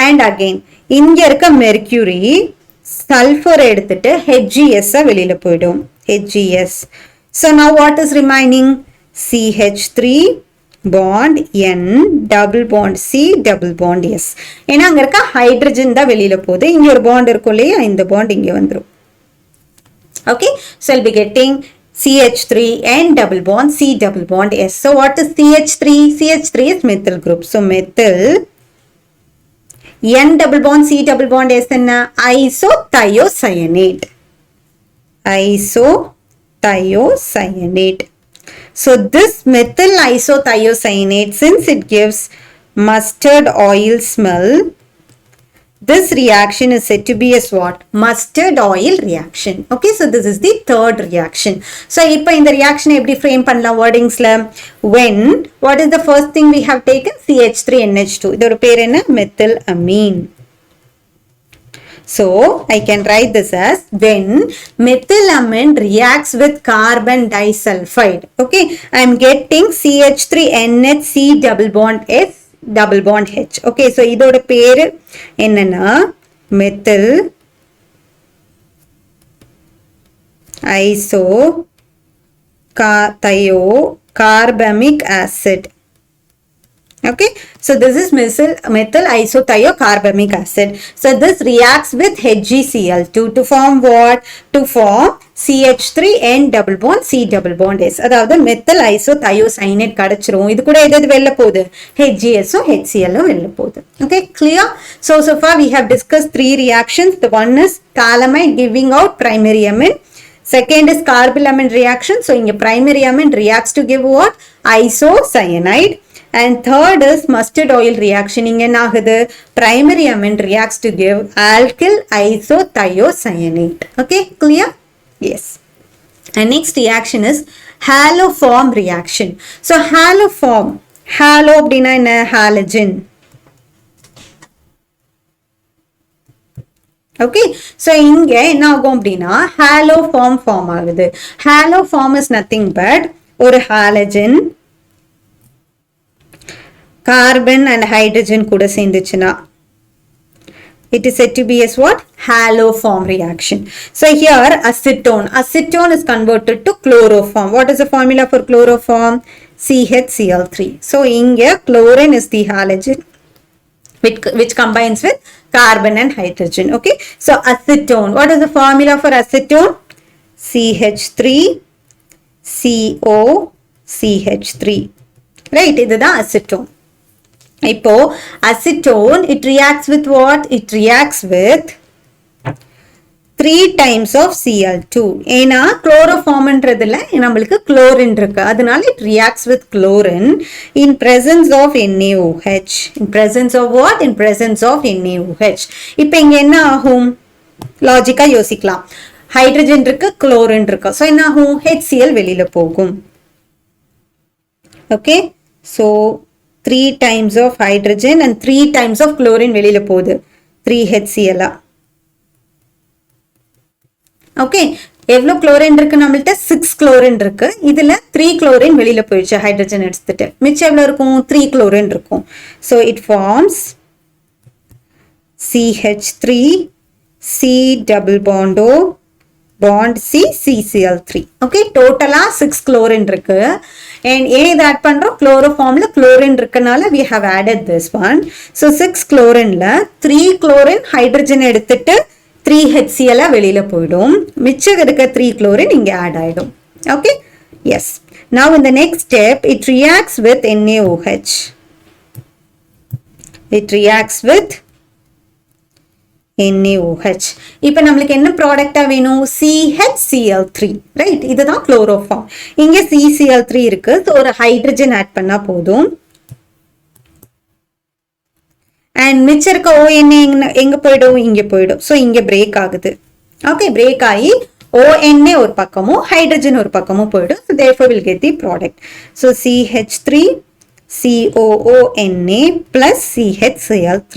Speaker 1: and again இங்க இருக்க mercury sulfur எடுத்துட்டு HgS வெளியில போயிடும். HgS. So now what is remaining? CH3 bond N double bond C double bond S. ஏன்னா அங்க இருக்க ஹைட்ரஜன் தான் வெளியில போகுது. இங்க ஒரு பாண்ட் இருக்கும் இல்லையா, இந்த பாண்ட் இங்க வந்துரும். Okay, so I'll be getting CH3 N double bond C double bond S. So what is CH3? CH3 is methyl group. So methyl N double bond C double bond S என்ன? Isothiocyanate. Isothiocyanate. So this methyl isothiocyanate, since it gives mustard oil smell, this reaction is said to be as what? Mustard oil reaction. Okay, so this is the third reaction. So இப்போ இந்த reaction எப்படி frame பண்ணலாம் wordingsல? When, what is the first thing we have taken? CH3NH2. இதோட பேர் என்ன? methylamine. So I can write this as when methylamine reacts with carbon disulfide. Okay, I am getting CH3NHC double bond S double bond H. Okay, so இதோட பேரு என்னன்னா methyl isothiocarbamic acid. Okay, so this is methyl isothiocarbamic acid. So this reacts with HgCl2 to form what? To form CH3N double bond C double bond S. அதாவது methyl isothiocyanate கிடைச்சிரும். இது கூட எது வெளில போகுது? HgS or HCl வெளில போகுது. Okay, clear? So far we have discussed 3 reactions. The one is phthalamide giving out primary amine. Second is carbylamine reaction. So இங்க primary amine reacts to give what? Isocyanide. And third is mustard oil reaction. இங்க என்ன ஆகுது? Primary amine reacts to give alkyl isothiocyanate. Okay, clear? Yes. And next reaction is haloform reaction. So haloform, halo அப்படினா என்ன? Halogen. Okay, so இங்க என்ன ஆகும் அப்படினா haloform form ஆகுது. Haloform is nothing but ஒரு halogen carbon and hydrogen கூட சேர்ந்துச்சுனா it is said to be as what? Haloform reaction. So here acetone is converted to chloroform. What is the formula for chloroform? CHCl3. So inge chlorine is the halogen which combines with carbon and hydrogen. Okay, so acetone, what is the formula for acetone? CH3COCH3. right, இதுதான் acetone. இப்போ acetone, it reacts with what? It reacts with 3 times of Cl2. ஏனா chloroformன்றதுல நம்மளுக்கு chlorine இருக்கு, அதனால it reacts with chlorine in presence of NaOH. In presence of what? In presence of NaOH. இப்போ இங்க என்ன ஆகும்? லாஜிக்கா யோசிக்கலாம். ஹைட்ரஜன் இருக்கு, chlorine இருக்கு, so என்ன ஆகும்? HCl வெளியில போகும். Okay, so 3 times of hydrogen and 3 times of chlorine வெளியில போகுது. 3 HCl. Okay, எவ்வளவு chlorine இருக்கு நம்மள்ட்ட? 6 chlorine இருக்கு. இதுல 3 chlorine வெளியில போயிடுச்சு ஹைட்ரஜன் எடுத்துட்டு. மிச்சம் எவ்வளவு இருக்கும்? 3 chlorine இருக்கும். So it forms CH3 C double bond O bond C CCl3. Okay, totally 6 chlorine இருக்கு. And ஏன் add பண்றோம்? chloroformல chlorine இருக்கனால we have added this one. So 6 chlorineல 3 chlorine hydrogen எடுத்துட்டு 3HCl வெளியில போய்டும். மிச்சம் இருக்க 3 chlorine இங்க ஆட் ஆயிடும். Okay? Yes. Now in the next step, it reacts with NaOH. It reacts with NaOH. இப்போ நம்மளுக்கு என்ன ப்ராடக்ட்டா வேணும்? CHCl3, right? இதுதான் குளோரோஃபார்ம். இங்க CCl3 இருக்கு. சோ ஒரு ஹைட்ரஜன் ஆட் பண்ணா போதும். அண்ட் மிச்சம் இருக்க ONA எங்க போய்டும்? இங்க போய்டும். சோ இங்க பிரேக் ஆகுது. ஓகே, பிரேக் ஆகி ONA ஒரு பக்கமும் ஹைட்ரஜன் ஒரு பக்கமும் போய்டும். So therefore we'll get the product. So CH3 COONA plus CHCl3.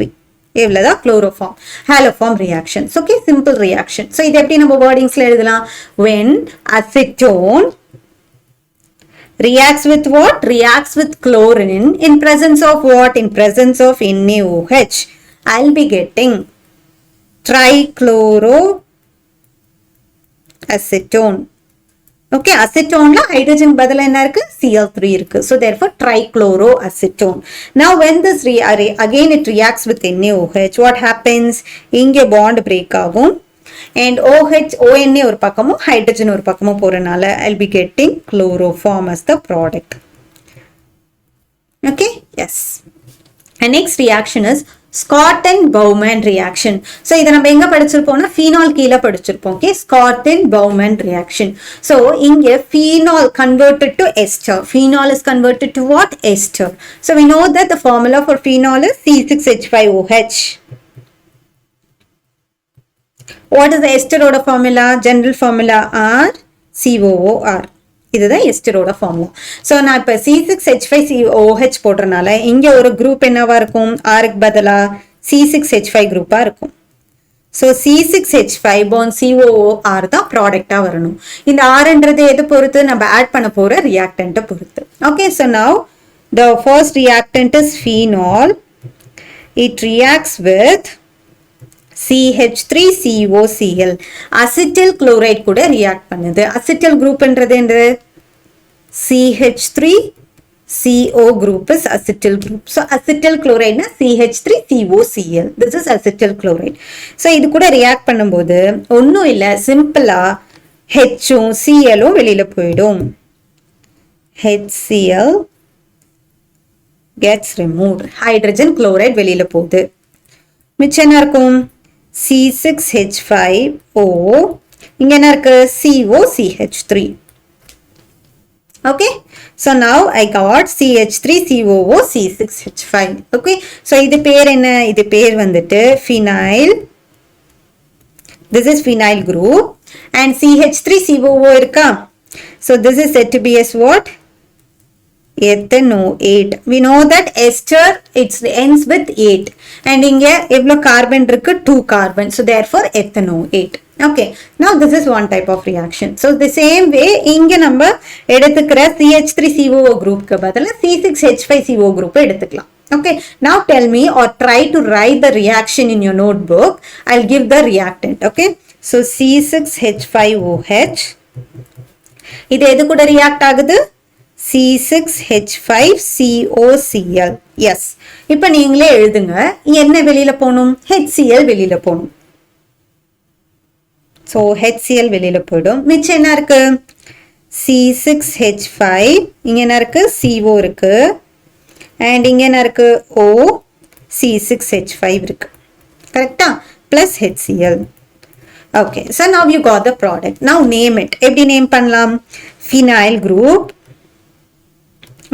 Speaker 1: இவ்வளவுதான் chloroform haloform reactions. Okay, simple reaction. So இது எப்படி நம்ம wordingsல எழுதலாம்? When acetone reacts with what? Reacts with chlorine in presence of what? In presence of NaOH. I'll be getting trichloroacetone. Okay, acetone la hydrogen badala enna irukku? Cl3 irukku. So therefore trichloroacetone. Now when this again it reacts with NaOH, what happens? Inge bond break agum and ONA ஒரு பக்கமும் hydrogen ஒரு பக்கமும் போறனால I'll be getting chloroform as the product. Okay, yes. And next reaction is Schotten Baumann reaction. So இத நம்ம எங்க படிச்சிருப்போம்னா phenol கீழ படிச்சிருப்போம். Okay, Schotten Baumann reaction. So இங்க phenol converted to ester. Phenol is converted to what? Ester. So we know that the formula for phenol is C6H5OH. What is the ester oda formula? General formula R COOR. இதுதான் எஸ்டரோட formula. So நான் இப்போ C6H5COH போடுறனால இங்கே ஒரு group என்னவா இருக்கும்? ஆருக்கு பதிலா C6H5 குரூப்பாக இருக்கும். ஸோ C6H5 பாண்ட் COOR தான் ப்ராடக்டாக வரணும். இந்த ஆர்ன்றது எது பொறுத்து? நம்ம ஆட் பண்ண போகிற ரியாக்டண்ட்டை பொறுத்து. Okay, so now the first reactant is phenol. It reacts with CH3COCl. அசிட்டில் chloride கூட ரியாக்ட் பண்ணுது. அசிட்டில் குரூப்ன்றது என்னது? CH3CO group is acetyl group. So acetyl chloride na CH3COCl. This is acetyl chloride. So இது கூட ரியாக்ட் பண்ணும்போது ஒன்னும் இல்ல, சிம்பிளா Hம் Clம் வெளியில போய்டும். HCl gets removed. Hydrogen chloride வெளியில போகுது. மிச்சம் என்ன இருக்கும்? C6H5O. இங்க என்ன இருக்கு? COCH3. Okay, so now I got CH3COO C6H5. Okay, so இது பேர் என்ன? இது பேர் வந்துட்டு phenyl. This is phenyl group and CH3COO இருக்கா? So this is said to be as what? ethanoate. We know that ester it ends with 8 and இங்க எவ்வளவு carbon இருக்கு? 2 carbon. So therefore ethanoate. Okay, now this is one type of reaction. So the same way இங்க நம்ம எடுத்துக்கிற CH3CO group க்கு பதிலா C6H5CO group எடுத்துக்கலாம். Okay, now tell me or try to write the reaction in your notebook. I'll give the reactant. Okay, so C6H5OH இது எது கூட react ஆகுது? C6H5COCl. Yes. இப்போ நீங்களே எழுதுங்க. என்ன வெளியில போணும்? HCl வெளியில போணும். So HCl வெளியில போய்டும். மிச்சம் என்ன இருக்கு? C6H5. இங்க என்ன இருக்கு? CO இருக்கு. And இங்க என்ன இருக்கு? O C6H5 இருக்கு. கரெக்ட்டா? Plus HCl. Okay. So now you got the product. Now name it. எப்படி நேம் பண்ணலாம்? Phenyl group.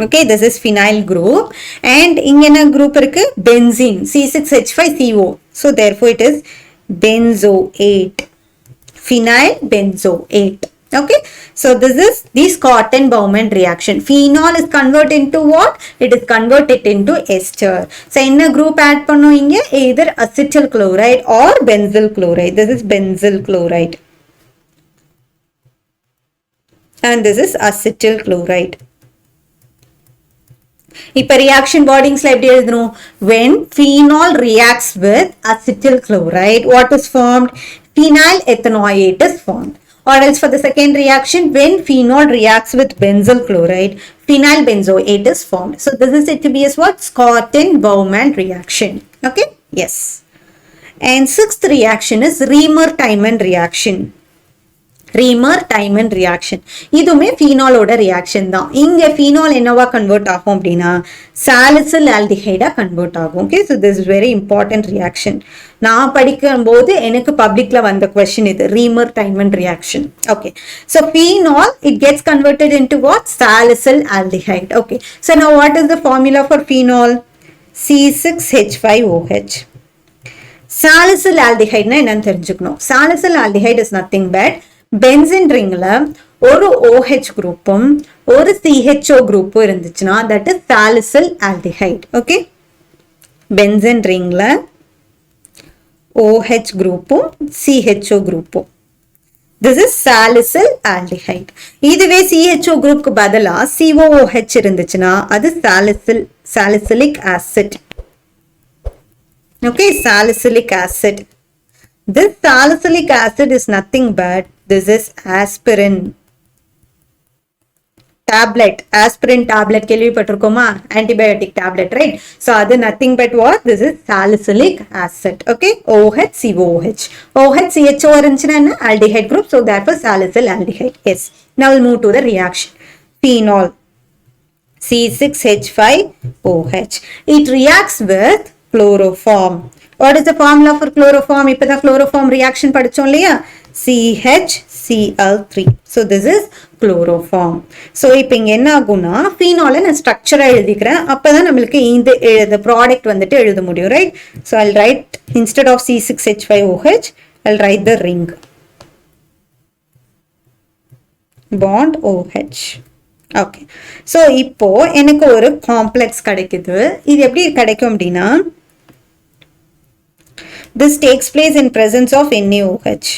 Speaker 1: Okay, this is phenyl group and இங்க என்ன group இருக்கு? Benzene C6H5CO. So therefore it is benzoate. Phenyl benzoate. Okay, so this is the Schotten Baumann reaction. Phenol is converted into what? It is converted into ester. So என்ன group add பண்ணும் இங்க? Either acetyl chloride or benzyl chloride. This is benzyl chloride and this is acetyl chloride. இப்ப reaction wordings ல எப்படி எழுதணும்? When phenol reacts with acetyl chloride, what is formed? Phenyl ethanoate is formed. Or else for the second reaction, when phenol reacts with benzyl chloride, phenyl benzoate is formed. So this is it to be as what? Schotten Baumann reaction. Okay? Yes. And sixth reaction is Riemer-Tiemann reaction. Riemer-Tiemann reaction. இதுமே phenol-ஓட reaction தான். இங்க phenol என்னவா convert ஆகும் அப்படின்னா salicyl aldehyde convert ஆகும். Okay, so this is very important reaction. நான் படிக்கும் போது எனக்கு பப்ளிக்ல வந்த question இது Riemer-Tiemann reaction. Okay, so phenol it gets converted into what? Salicyl aldehyde. Okay, so now what is the formula for phenol? C6H5OH. Salicyl aldehyde na என்னன்னு தெரிஞ்சுக்கணும். Salicyl aldehyde is nothing but benzene ringல ஒரு OH குரூப்பும் ஒரு CHO குரூப்பும் இருந்துச்சுன்னா that is salicyl aldehyde. Okay, benzene ringல OH குரூப்பும் CHO குரூப்பும், this is salicyl aldehyde. இதுவே CHO குரூப்புக்கு பதிலா COOH இருந்துச்சுன்னா அது salicylic acid. Okay, salicylic acid. This salicylic acid is nothing but this is aspirin tablet. Aspirin tablet கேள்விப்பட்டிருக்கோமா? Antibiotic tablet, right? So அது nothing but what? This is salicylic acid. Okay, OH COOH. OH CHO இருந்துச்சுன்னா என்ன? Aldehyde group. So therefore salicyl aldehyde. Yes. Now we'll move to the reaction. Phenol C6H5OH. It reacts with chloroform. What is the formula for chloroform? இப்போதா chloroform reaction படிச்சோம் இல்லையா? CHCl3. So this is chloroform. So இப்போ இங்க என்ன ஆகும்னா phenol நான் ஸ்ட்ரக்சரா எழுதிக்கிறேன். அப்பதான் நம்மளுக்கு இந்த ப்ராடக்ட் வந்துட்டு எழுத முடியும், right? So I'll write instead of C6H5OH, I'll write the ring. Bond OH. Okay. So இப்போ எனக்கு ஒரு காம்ப்ளெக்ஸ் கிடைக்குது. இது எப்படி கிடைக்கும் அப்படின்னா this takes place in presence of NaOH.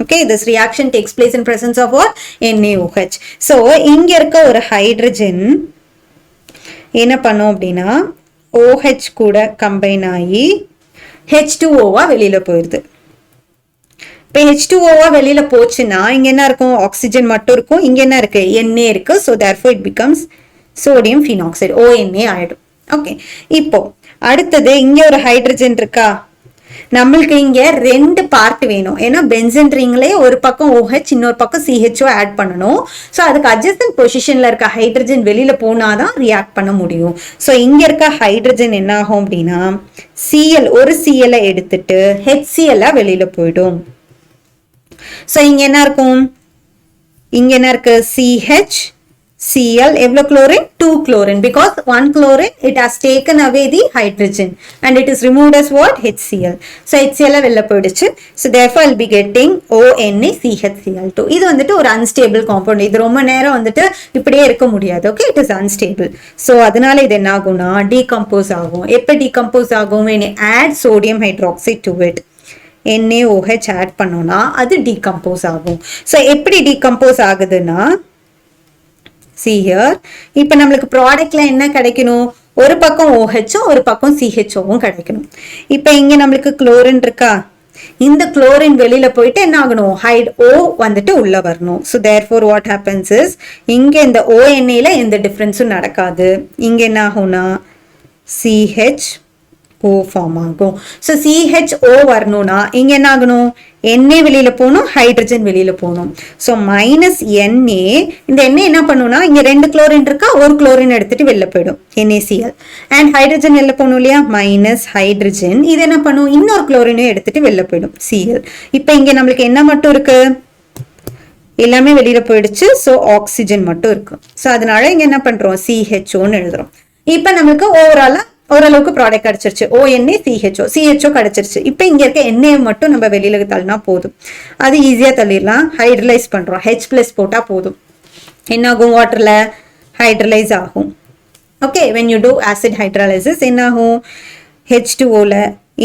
Speaker 1: Okay, this reaction takes place in presence of what? NaOH. So இங்க இருக்க ஒரு ஹைட்ரஜன் என்ன பண்ணும் அப்படின்னா OH கூட கம்பைன் ஆகி H2O வெளியில போயிருது. இப்போ H2O வெளியில போச்சுன்னா இங்க என்ன இருக்கும்? ஆக்சிஜன் மட்டும் இருக்கும். இங்க என்ன இருக்கு? Na இருக்கு. So therefore it becomes sodium phenoxide, ONA ஆயிடும். ஓகே, இப்போ அடுத்தது இங்க ஒரு ஹைட்ரஜன் இருக்கா? நம்மளுக்கு இங்க ரெண்டு பார்ட் வேணும். ஏன்னா பென்சன் ரிங்லயே ஒரு பக்கம் OH இன்னொரு பக்கம் CHO ஆட் பண்ணணும். ஸோ அதுக்கு அட்ஜஸ்டன்ட் பொசிஷன்ல இருக்க ஹைட்ரஜன் வெளியில போனாதான் ரியாக்ட் பண்ண முடியும். ஸோ இங்க இருக்க ஹைட்ரஜன் என்ன ஆகும் அப்படின்னா Cl ஒரு Cl எடுத்துட்டு HCl வெளியில போயிடும். ஸோ இங்க என்ன இருக்கும்? இங்க என்ன இருக்கு? CHCl எவ்வளவு chlorine? 2 chlorine, because 1 chlorine it has taken away the hydrogen and it is removed as what? HCl. So HCl வெளில போயிடுச்சு. So therefore I'll be getting ONaCHCl2. இது வந்துட்டு ஒரு unstable compound. இது ரொம்ப நேரம் வந்துட்டு இப்படியே இருக்க முடியாது. Okay, it is unstable. So அதனால இது என்ன ஆகும்னா decompose ஆகும். எப்ப decompose ஆகும்? when you add sodium hydroxide to it. NaOH add பண்ணோம்னா அது decompose ஆகும். So எப்படி decompose ஆகுதுன்னா see here, இப்போ நம்மளுக்கு ப்ராடக்ட்ல என்ன கிடைக்கணும்? ஒரு பக்கம் OH ஒரு பக்கம் CHO கிடைக்கணும். இப்போ இங்க நம்மளுக்கு குளோரின் இருக்கா? இந்த குளோரின் வெளியில போயிட்டு என்ன ஆகணும்? ஹைட் O வந்துட்டு உள்ள வரணும். So therefore what happens is இங்க இந்த ONA எந்த டிஃபரன்ஸும் நடக்காது. இங்க என்ன ஆகும்னா CHO ஃபார்ம் ஆகும். ஸோ CHO வரணும்னா இங்க என்ன ஆகணும்? Na வெளியில போகணும், ஹைட்ரஜன் வெளியில போகணும். ஸோ மைனஸ் Na, இந்த Na என்ன பண்ணும்னா இங்க ரெண்டு குளோரின் இருக்கா, ஒரு குளோரின் எடுத்துட்டு வெளில போயிடும் NaCl, அண்ட் ஹைட்ரஜன் வெளில போகணும் இல்லையா? மைனஸ் ஹைட்ரஜன் இது என்ன பண்ணும்? இன்னொரு குளோரினை எடுத்துட்டு வெளில போயிடும் Cl. இப்போ இங்க நம்மளுக்கு என்ன மட்டும் இருக்கு? எல்லாமே வெளியில போயிடுச்சு. ஸோ ஆக்சிஜன் மட்டும் இருக்கு. ஸோ அதனால இங்க என்ன பண்றோம்? CHOன்னு எழுதுறோம். இப்போ நம்மளுக்கு ஓரளவுக்கு ப்ராடக்ட் கிடைச்சிருச்சு. CHO கிடைச்சிருச்சு. இப்போ இங்க இருக்க Na மட்டும் நம்ம வெளியில தள்ளினா போதும். அது ஈஸியா தள்ளிடலாம். ஹைட்ரலைஸ் பண்றோம். H+ போட்டா போதும். என்ன ஆகும்? வாட்டர்ல ஹைட்ரலைஸ் ஆகும். Okay, when you do acid hydrolysis என்ன ஆகும்? H2Oல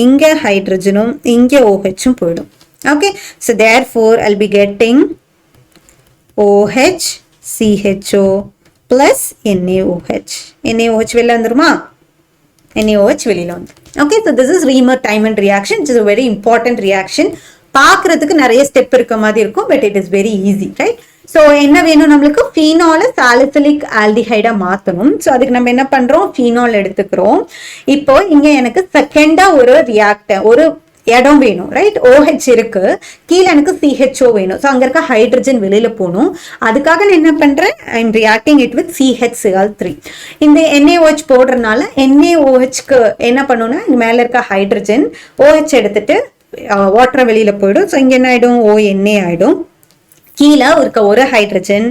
Speaker 1: இங்க ஹைட்ரஜனும் இங்க OHம் போயிடும். Okay, so therefore I'll be getting OH CHO plus NaOH. NaOH வெளில வந்துருமா? NaOH வெளியில வந்து. Okay, so this is Riemer-Tiemann reaction, which is a very important reaction. பார்க்கிறதுக்கு நிறைய ஸ்டெப் இருக்க மாதிரி இருக்கும், but it is very easy, right? So என்ன வேணும் நம்மளுக்கு? phenol salicylic aldehyde மாத்தணும். So அதுக்கு நம்ம என்ன பண்றோம்? phenol எடுத்துக்கிறோம். இப்போ இங்க எனக்கு செகண்டா ஒரு ரியாக்டன்ட், ஒரு இடம் வேணும், ரைட்? OH இருக்கு, கீழே எனக்கு CHO வேணும். ஸோ அங்கே இருக்க ஹைட்ரஜன் வெளியில போகணும். அதுக்காக நான் என்ன பண்றேன், I am reacting it with CHCl3. இந்த NaOH போடுறதுனால NaOHக்கு என்ன பண்ணுன்னா, மேல இருக்க ஹைட்ரஜன் OH எடுத்துட்டு வாட்டர் வெளியில போயிடும். ஸோ இங்க என்ன ஆயிடும், ONA ஆயிடும். கீழே இருக்க ஒரு ஹைட்ரஜன்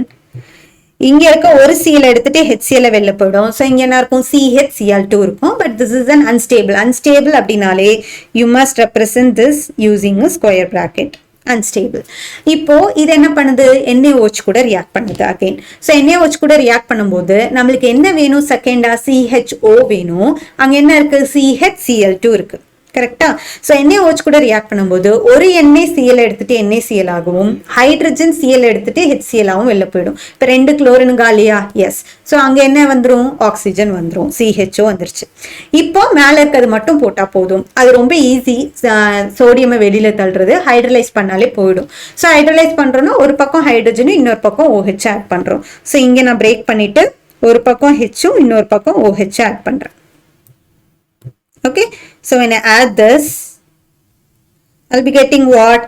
Speaker 1: இங்க இருக்க ஒரு Cl எடுத்துட்டு HCl வெளில போயிடும். ஸோ இங்க என்ன இருக்கும், CHCl2 இருக்கும். But this is an unstable அப்படின்னாலே you must represent this using square bracket, unstable. இப்போ இது என்ன பண்ணுது, NaOH கூட ரியாக்ட் பண்ணுது அகைன். ஸோ NaOH கூட ரியாக்ட் பண்ணும்போது நம்மளுக்கு என்ன வேணும், செகண்டா CHO வேணும். அங்க என்ன இருக்கு, CHCl2 இருக்கு, கரெக்டா? ஸோ NaOH கூட ரியாக்ட் பண்ணும்போது ஒரு NaCl எடுத்துட்டு NaCl ஆகவும், ஹைட்ரஜன் Cl எடுத்துட்டு HCl ஆகவும் வெளில போயிடும். இப்போ 2 குளோரின் காலியா? எஸ். ஸோ அங்க என்ன வந்துடும், ஆக்சிஜன் வந்துடும், CHO வந்துருச்சு. இப்போ மேல இருக்கிறது மட்டும் போட்டா போதும். அது ரொம்ப ஈஸி, சோடியமை வெளியில தள்ளுறது, ஹைட்ரலைஸ் பண்ணாலே போயிடும். ஸோ ஹைட்ரலைஸ் பண்றோம்னா ஒரு பக்கம் ஹைட்ரஜனும் இன்னொரு பக்கம் OH ஆட் பண்றோம். ஸோ இங்க நான் பிரேக் பண்ணிட்டு ஒரு பக்கம் Hம் இன்னொரு பக்கம் OH ஆட் பண்றேன். Okay, so when I add this, I'll be getting what?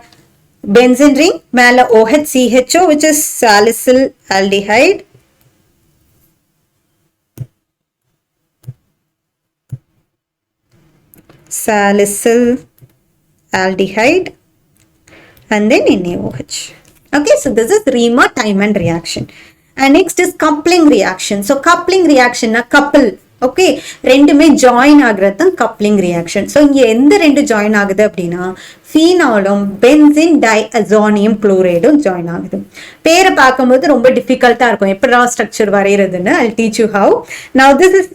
Speaker 1: Benzene ring, mala OH CHO, which is salicyl aldehyde. Salicyl aldehyde, and then NaOH. Okay, so this is Riemer Tiemann reaction. And next is coupling reaction. So coupling reaction na couple. Okay, ரெண்டுமே join ஆகுறது தான் coupling reaction. So இங்கே எந்த ரெண்டு join ஆகுது அப்படின்னா, ஃபீனாலும் benzene டைஅசோனியம் குளோரைடும் join ஆகுது. பேரை பார்க்கும்போது ரொம்ப டிஃபிகல்ட்டாக இருக்கும், எப்படா ஸ்ட்ரக்சர் வரைகிறதுன்னு. I teach you how. Now this is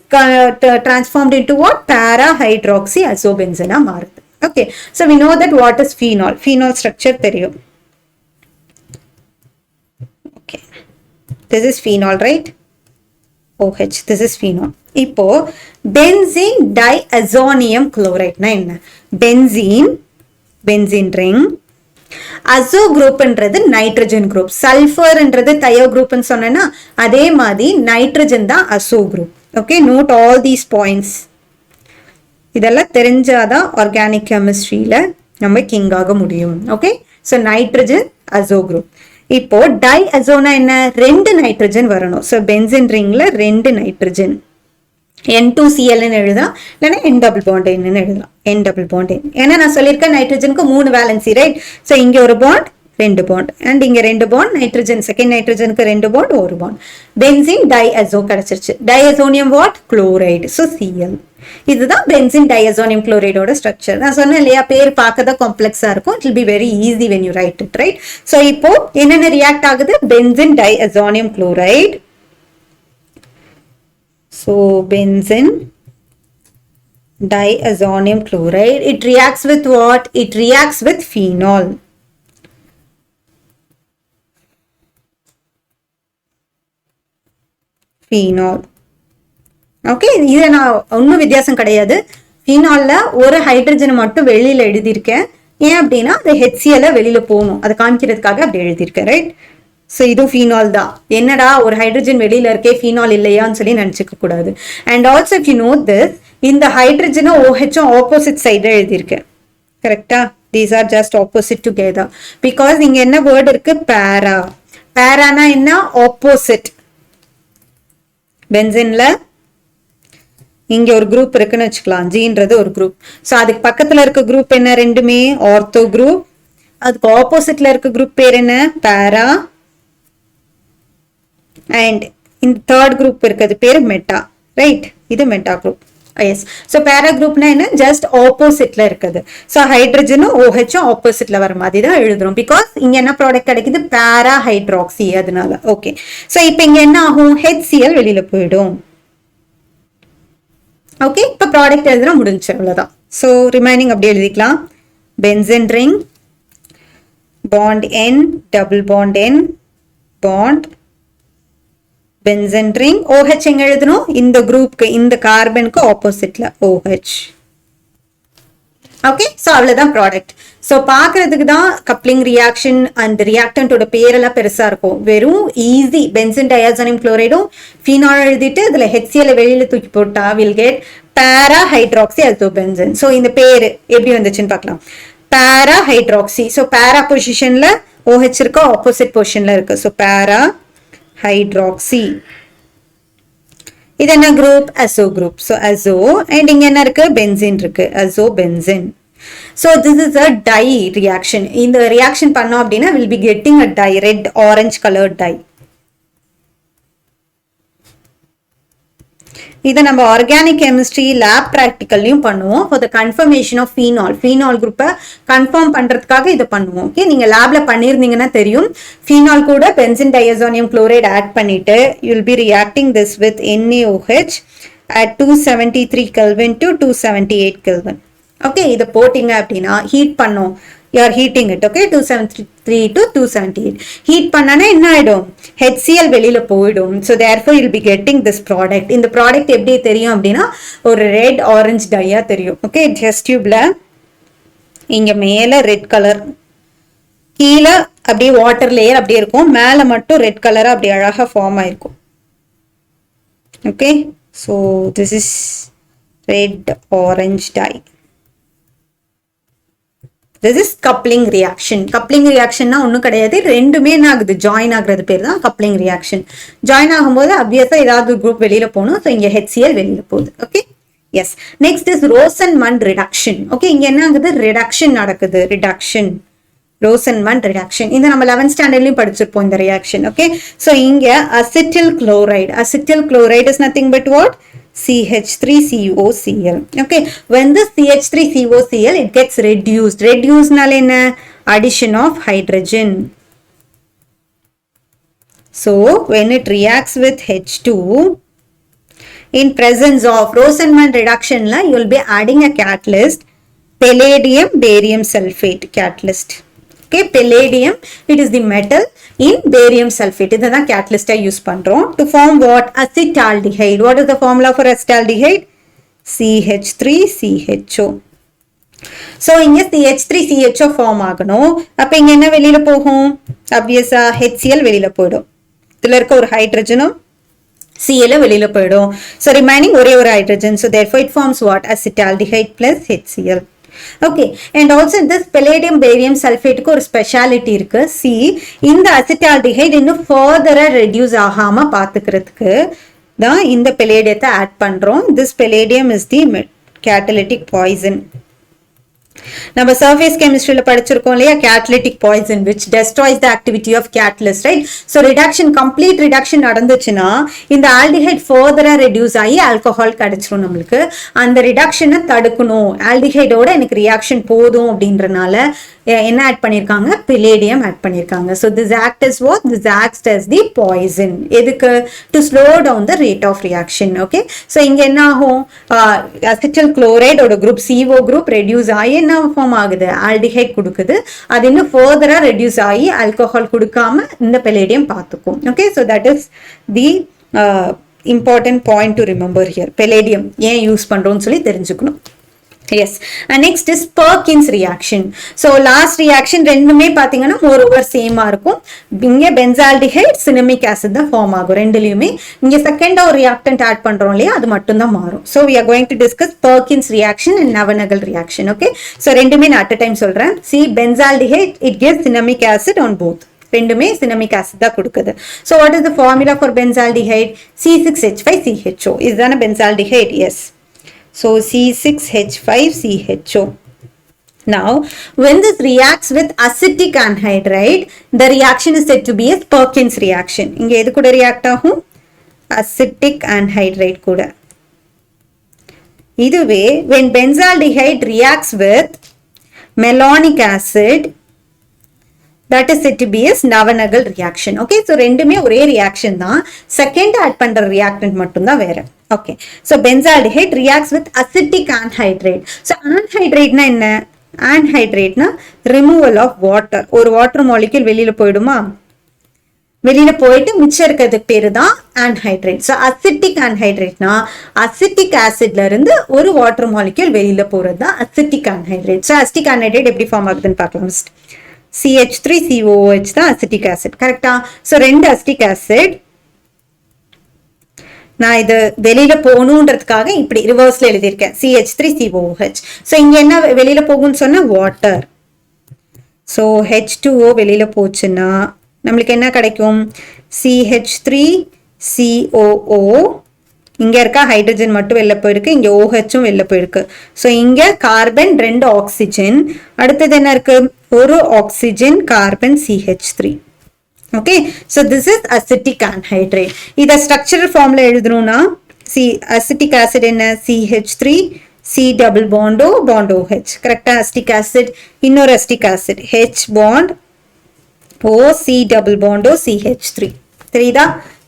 Speaker 1: transformed into what, para hydroxy அசோபென்சனா மாறுது. Okay, so we know that what is phenol. Phenol structure தெரியும். Okay, this is phenol, right? OH, this is phenol. இப்போ benzene diazonium குளோரைட்னா என்ன? Benzene ring, azo குரூப்ன்றது nitrogen group, சல்ஃபர்ன்றது thio குரூப்னு சொன்னேன்னா அதே மாதிரி நைட்ரஜன் தான் azo group. Okay, note all these points. இதெல்லாம் தெரிஞ்சாதான் ஆர்கானிக் கெமிஸ்ட்ரியில நம்ம கிங் ஆக முடியும். Okay, so nitrogen azo group. இப்போ டைஅசோனா என்ன, ரெண்டு நைட்ரஜன் வரணும். ஸோ பென்சின் ரிங்ல ரெண்டு நைட்ரஜன், N2Cl எழுதலாம், இல்லைன்னா N டபுள் பாண்ட் என்னன்னு எழுதலாம். N டபுள் பாண்ட் N, ஏன்னா நான் சொல்லியிருக்கேன் நைட்ரஜனுக்கு 3 வேலன்சி, ரைட்? ஸோ இங்க ஒரு பாண்ட், 2 பாண்ட், அண்ட் இங்க 2 பாண்ட், நைட்ரஜன் செகண்ட் நைட்ரஜனுக்கு 2 பாண்ட், 1 பாண்ட். பென்சின் டைஅசோ கிடைச்சிருச்சு. Diazonium what, chloride. So Cl. இதுதான் பென்சின் டைஅசோனியம் குளோரைடோட ஸ்ட்ரக்சர். நான் சொன்னேன் இல்லையா, பேர் பார்க்கதான் காம்ப்ளெக்ஸா இருக்கும். It will be very easy when you write it, right? So இப்போ என்னென்ன ரியாக்ட் ஆகுது, benzene diazonium chloride. So benzene diazonium chloride, it reacts with what? It reacts with phenol. Okay, இது நான் ஒன்றும் வித்தியாசம் கிடையாது. ஃபீனால்ல ஒரு ஹைட்ரஜன் மட்டும் வெளியில எழுதியிருக்கேன். ஏன் அப்படின்னா அது HCl வெளியில போகணும், அதை காமிக்கிறதுக்காக அப்படி எழுதியிருக்கேன், ரைட்? ஸோ இதுவும் ஃபீனால் தான். என்னடா ஒரு ஹைட்ரஜன் வெளியில இருக்கே, ஃபீனால் இல்லையான்னு சொல்லி நினைச்சுக்க கூடாது. And also if you know this, இந்த ஹைட்ரஜனும் OHம் ஆப்போசிட் சைடு எழுதியிருக்கேன், கரெக்டா? These are just opposite together. Because இங்க என்ன வேர்டு இருக்கு, பேரா. பேரானா என்ன, ஆப்போசிட். பென்சின்ல இங்க ஒரு குரூப் இருக்குன்னு வச்சுக்கலாம், ஜீன்றது ஒரு குரூப். ஸோ அதுக்கு பக்கத்துல இருக்க குரூப் என்ன, ரெண்டுமே ஆர்த்தோ குரூப். அதுக்கு ஆப்போசிட்ல இருக்க குரூப் பேர் என்ன, பேரா. அண்ட் இந்த தேர்ட் குரூப் இருக்கிறது பேர் மெட்டா, ரைட்? இது meta group. Yes. So para குரூப்னா என்ன, ஜஸ்ட் ஆப்போசிட்ல இருக்குது. ஸோ ஹைட்ரஜனும் OHம் ஆப்போசிட்ல வர மாதிரி தான் எழுதுறோம். பிகாஸ் இங்க என்ன ப்ராடக்ட் கிடைக்குது, பேரா ஹைட்ராக்சி, அதனால. ஓகே, ஸோ இப்போ இங்க என்ன ஆகும், HCl வெளியில போயிடும். ஓகே, இப்போ ப்ராடக்ட் எழுதுனா முடிஞ்சு, அவ்வளவுதான். ஸோ ரிமைனிங் அப்படி எழுதிக்கலாம். Benzene ring, bond N, double bond N, bond benzene ring. OH எங்க எழுதணும், இந்த குரூப்க்கு, இந்த கார்பனுக்கு ஆப்போசிட்ல OH. ஓகே, ஸோ அவ்வளவுதான் ப்ராடக்ட். ஸோ பார்க்கறதுக்கு தான் கப்ளிங் ரியாக்ஷன் அந்த ரியாக்டன்டோட பேரெல்லாம் பெருசா இருக்கும். வெறும் ஈஸி, பென்சின் டைஅசோனியம் குளோரைடும் ஃபீனால் எழுதிட்டு அதுல HCl வெளியில தூக்கி போட்டா will get para hydroxy azobenzene. So இந்த பேரு எப்படி வந்துச்சுன்னு பார்க்கலாம். para hydroxy. So para positionல OH இருக்கு, opposite positionல இருக்கு. So para hydroxy. இது என்ன group? Azo group. So azo and இங்க என்ன இருக்கு? Benzene இருக்கு. Azobenzene. So this is a dye reaction. இந்த reaction பண்ணோம் அப்படின்னா we'll be getting a dye, red orange colored dye. இதை நம்ம ஆர்கானிக் கெமிஸ்ட்ரி லேப் ப்ராக்டிக்கல்லையும் பண்ணுவோம் for the confirmation of phenol குரூப்பை கன்ஃபார்ம் பண்றதுக்காக இதை பண்ணுவோம். ஓகே, நீங்க லேப்ல பண்ணிருந்தீங்கன்னா தெரியும். ஃபீனால் கூட பென்சின் டையசோனியம் குளோரைடு ஆட் பண்ணிட்டு you will be reacting this with NaOH at 273 Kelvin to 278 Kelvin. Okay, இதை போட்டிங்க அப்படின்னா ஹீட் பண்ணோம். You are heating it, okay, 273 to 278. Heat பண்ணனா என்ன ஆயிடும்? HCl வெளியில போயிடும். So therefore you'll be getting this product. இந்த ப்ராடக்ட் எப்படி தெரியும் அப்படின்னா ஒரு ரெட் ஆரஞ்ச் டையா தெரியும். ஓகே, டெஸ்ட் டியூப்ல இங்க மேல ரெட் கலர், கீழே அப்படியே வாட்டர் லேயர் அப்படியே இருக்கும், மேல மட்டும் ரெட் கலரா அப்படி அழகா ஃபார்ம் ஆயிருக்கும். Okay, so this is red orange dye. This is coupling reaction. Coupling reaction na ஒண்ணும் கிடையாது, ரெண்டுமே என்ன ஆகுது? ஜாயின் ஆகுறது பேர் தான் coupling reaction. ஜாயின் ஆகும்போது obviously ஏதாவது குரூப் வெளியில போகணும். ஸோ இங்க HCl வெளியில போகுது. Okay, yes. Next is Rosenmund reduction. Okay, இங்க என்ன ஆகுது? ரிடக்ஷன் நடக்குது. Reduction, Rosenmund reduction. இந்த நம்ம 11th ஸ்டாண்டர்ட்லயும் படிச்சிருப்போம் இந்த ரியாக்ஷன். ஓகே, ஸோ இங்க அசிட்டில் chloride. அசிட்டில் chloride is nothing but what? CH3COCl. Okay, when this CH3COCl it gets reduced. Reduced nal enna? Addition of hydrogen. So when it reacts with H2 in presence of Rosenmund reduction la, you will be adding a catalyst, palladium barium sulfate catalyst. Okay, palladium, it is the metal in barium sulfate. This is the catalyst I use பண்றோம் to form what? Acetaldehyde. What is the formula for acetaldehyde? CH3CHO. So இங்க CH3CHO form ஆகணும். அப்ப இங்க என்ன வெளியில போகும்? obviously HCl வெளியில போய்டும். இதுல இருக்க ஒரு ஹைட்ரஜனும் Cl வெளியில போய்டும். So remaining ஒரே ஒரு hydrogen. So therefore it forms what? Acetaldehyde plus HCl. Okay, and also this palladium barium sulfate க்கு ஒரு ஸ்பெஷாலிட்டி இருக்கு. C, இந்த அசிட்டால்டிஹைட் இன்னும் ஃபர்தரா ரெடியூஸ் ஆகாம பாத்துக்கிறதுக்கு தான் இந்த palladium ஆட் பண்றோம். This palladium is the catalytic poison. நம்ம surface chemistry ல படிச்சிருக்கோம் இல்லையா, catalytic poison which destroys the activity of catalyst, right? So reduction, complete reduction நடந்துச்சுன்னா இந்த aldehyde further reduce ஆகி alcohol கிடைச்சிரும் நம்மளுக்கு. அந்த reduction தடுக்கணும், aldehyde ஓட எனக்கு reaction போதும் அப்படின்றனால என்ன ஆட் பண்ணிருக்காங்க? palladium ஆட் பண்ணிருக்காங்க. So this act is what? This acts as the poison. எதுக்கு? To slow down the rate of reaction. Okay, so இங்க என்ன ஆகும்? acetyl chloride ஓட group CO group reduce ஆகி என்ன ஃபார்ம் ஆகுது? aldehyde கொடுக்குது. அது இன்னும் further reduce ஆகி alcohol கொடுக்காம இந்த palladium பார்த்துக்கும். Okay, so that is the important point to remember here. palladium ஏன் யூஸ் பண்றோம்னு சொல்லி தெரிஞ்சுக்கணும். Yes, and next is Perkins reaction. So last reaction ரெண்டுமே பாத்தீங்கன்னா moreover same இருக்கும். இங்க benzaldehyde cinnamic acid தான் ஃபார்ம் ஆகும் ரெண்டுலயுமே. இங்க செகண்ட் ஒரு reactant ஆட் பண்றோம் இல்லையா, அது மட்டும் தான் மாறும். So we are going to discuss Perkins reaction and Knoevenagal reaction. Okay, so ரெண்டுமே நான் at a time சொல்றேன். See, benzaldehyde it gives cinnamic acid on both. ரெண்டுமே cinnamic acid தான் கொடுக்குது. So what is the formula for benzaldehyde? C6H5CHO. இதுதான benzaldehyde? Yes. So C6H5CHO. Now, when this reacts with acetic anhydride, the reaction is said to be a Perkins reaction. இங்க எது கூட react ஆகும்? Acetic anhydride கூட. இதுவே when benzaldehyde reacts with malonic acid, that is said to be a Knoevenagal reaction. Okay, so ரெண்டுமே ஒரே reaction தான். Second add பண்ற reactant மட்டும் தான் வேற. Okay, so benzaldehyde reacts with acetic anhydride. So anhydride na enna? Anhydrate na removal of water. ஒரு water molecule வெளியில போயிடுமா? வெளியில போயிட்டு மிச்சம் இருக்கிறதுக்கு பேரு தான் anhydrate. So acidic anhydrate na acetic acid ல இருந்து ஒரு water molecule வெளியில போறது தான் acidic anhydrate. So acetic anhydrate எப்படி ஃபார்ம் ஆகுதுன்னு பார்க்கலாம். CH3COOH தான் acetic acid. கரெக்ட்டா? So ரெண்டு acetic acid நான் இது வெளியில போகணுன்றதுக்காக இப்படி ரிவர்ஸ்ல எழுதியிருக்கேன் CH3COOH. ஸோ இங்க என்ன வெளியில போகும்னு சொன்னா வாட்டர். ஸோ H2O வெளியில போச்சுன்னா நம்மளுக்கு என்ன கிடைக்கும்? CH3COO. இங்க இருக்க ஹைட்ரஜன் மட்டும் வெளில போயிருக்கு, இங்க OHம் வெளில போயிருக்கு. ஸோ இங்க கார்பன் 2 ஆக்சிஜன், அடுத்தது என்ன இருக்கு? ஒரு oxygen carbon CH3. Okay, so this is acetic anhydride. இதை ஸ்ட்ரக்சரல் ஃபார்ம்ல எழுதணும்னா அசிட்டிக் ஆசிட் என்ன? CH3 C double bond O bond OH. கரெக்டா? அசிட்டிக் ஆசிட் இன்னொரு acetic acid H bond O C double bond O CH3. தெரியுதா?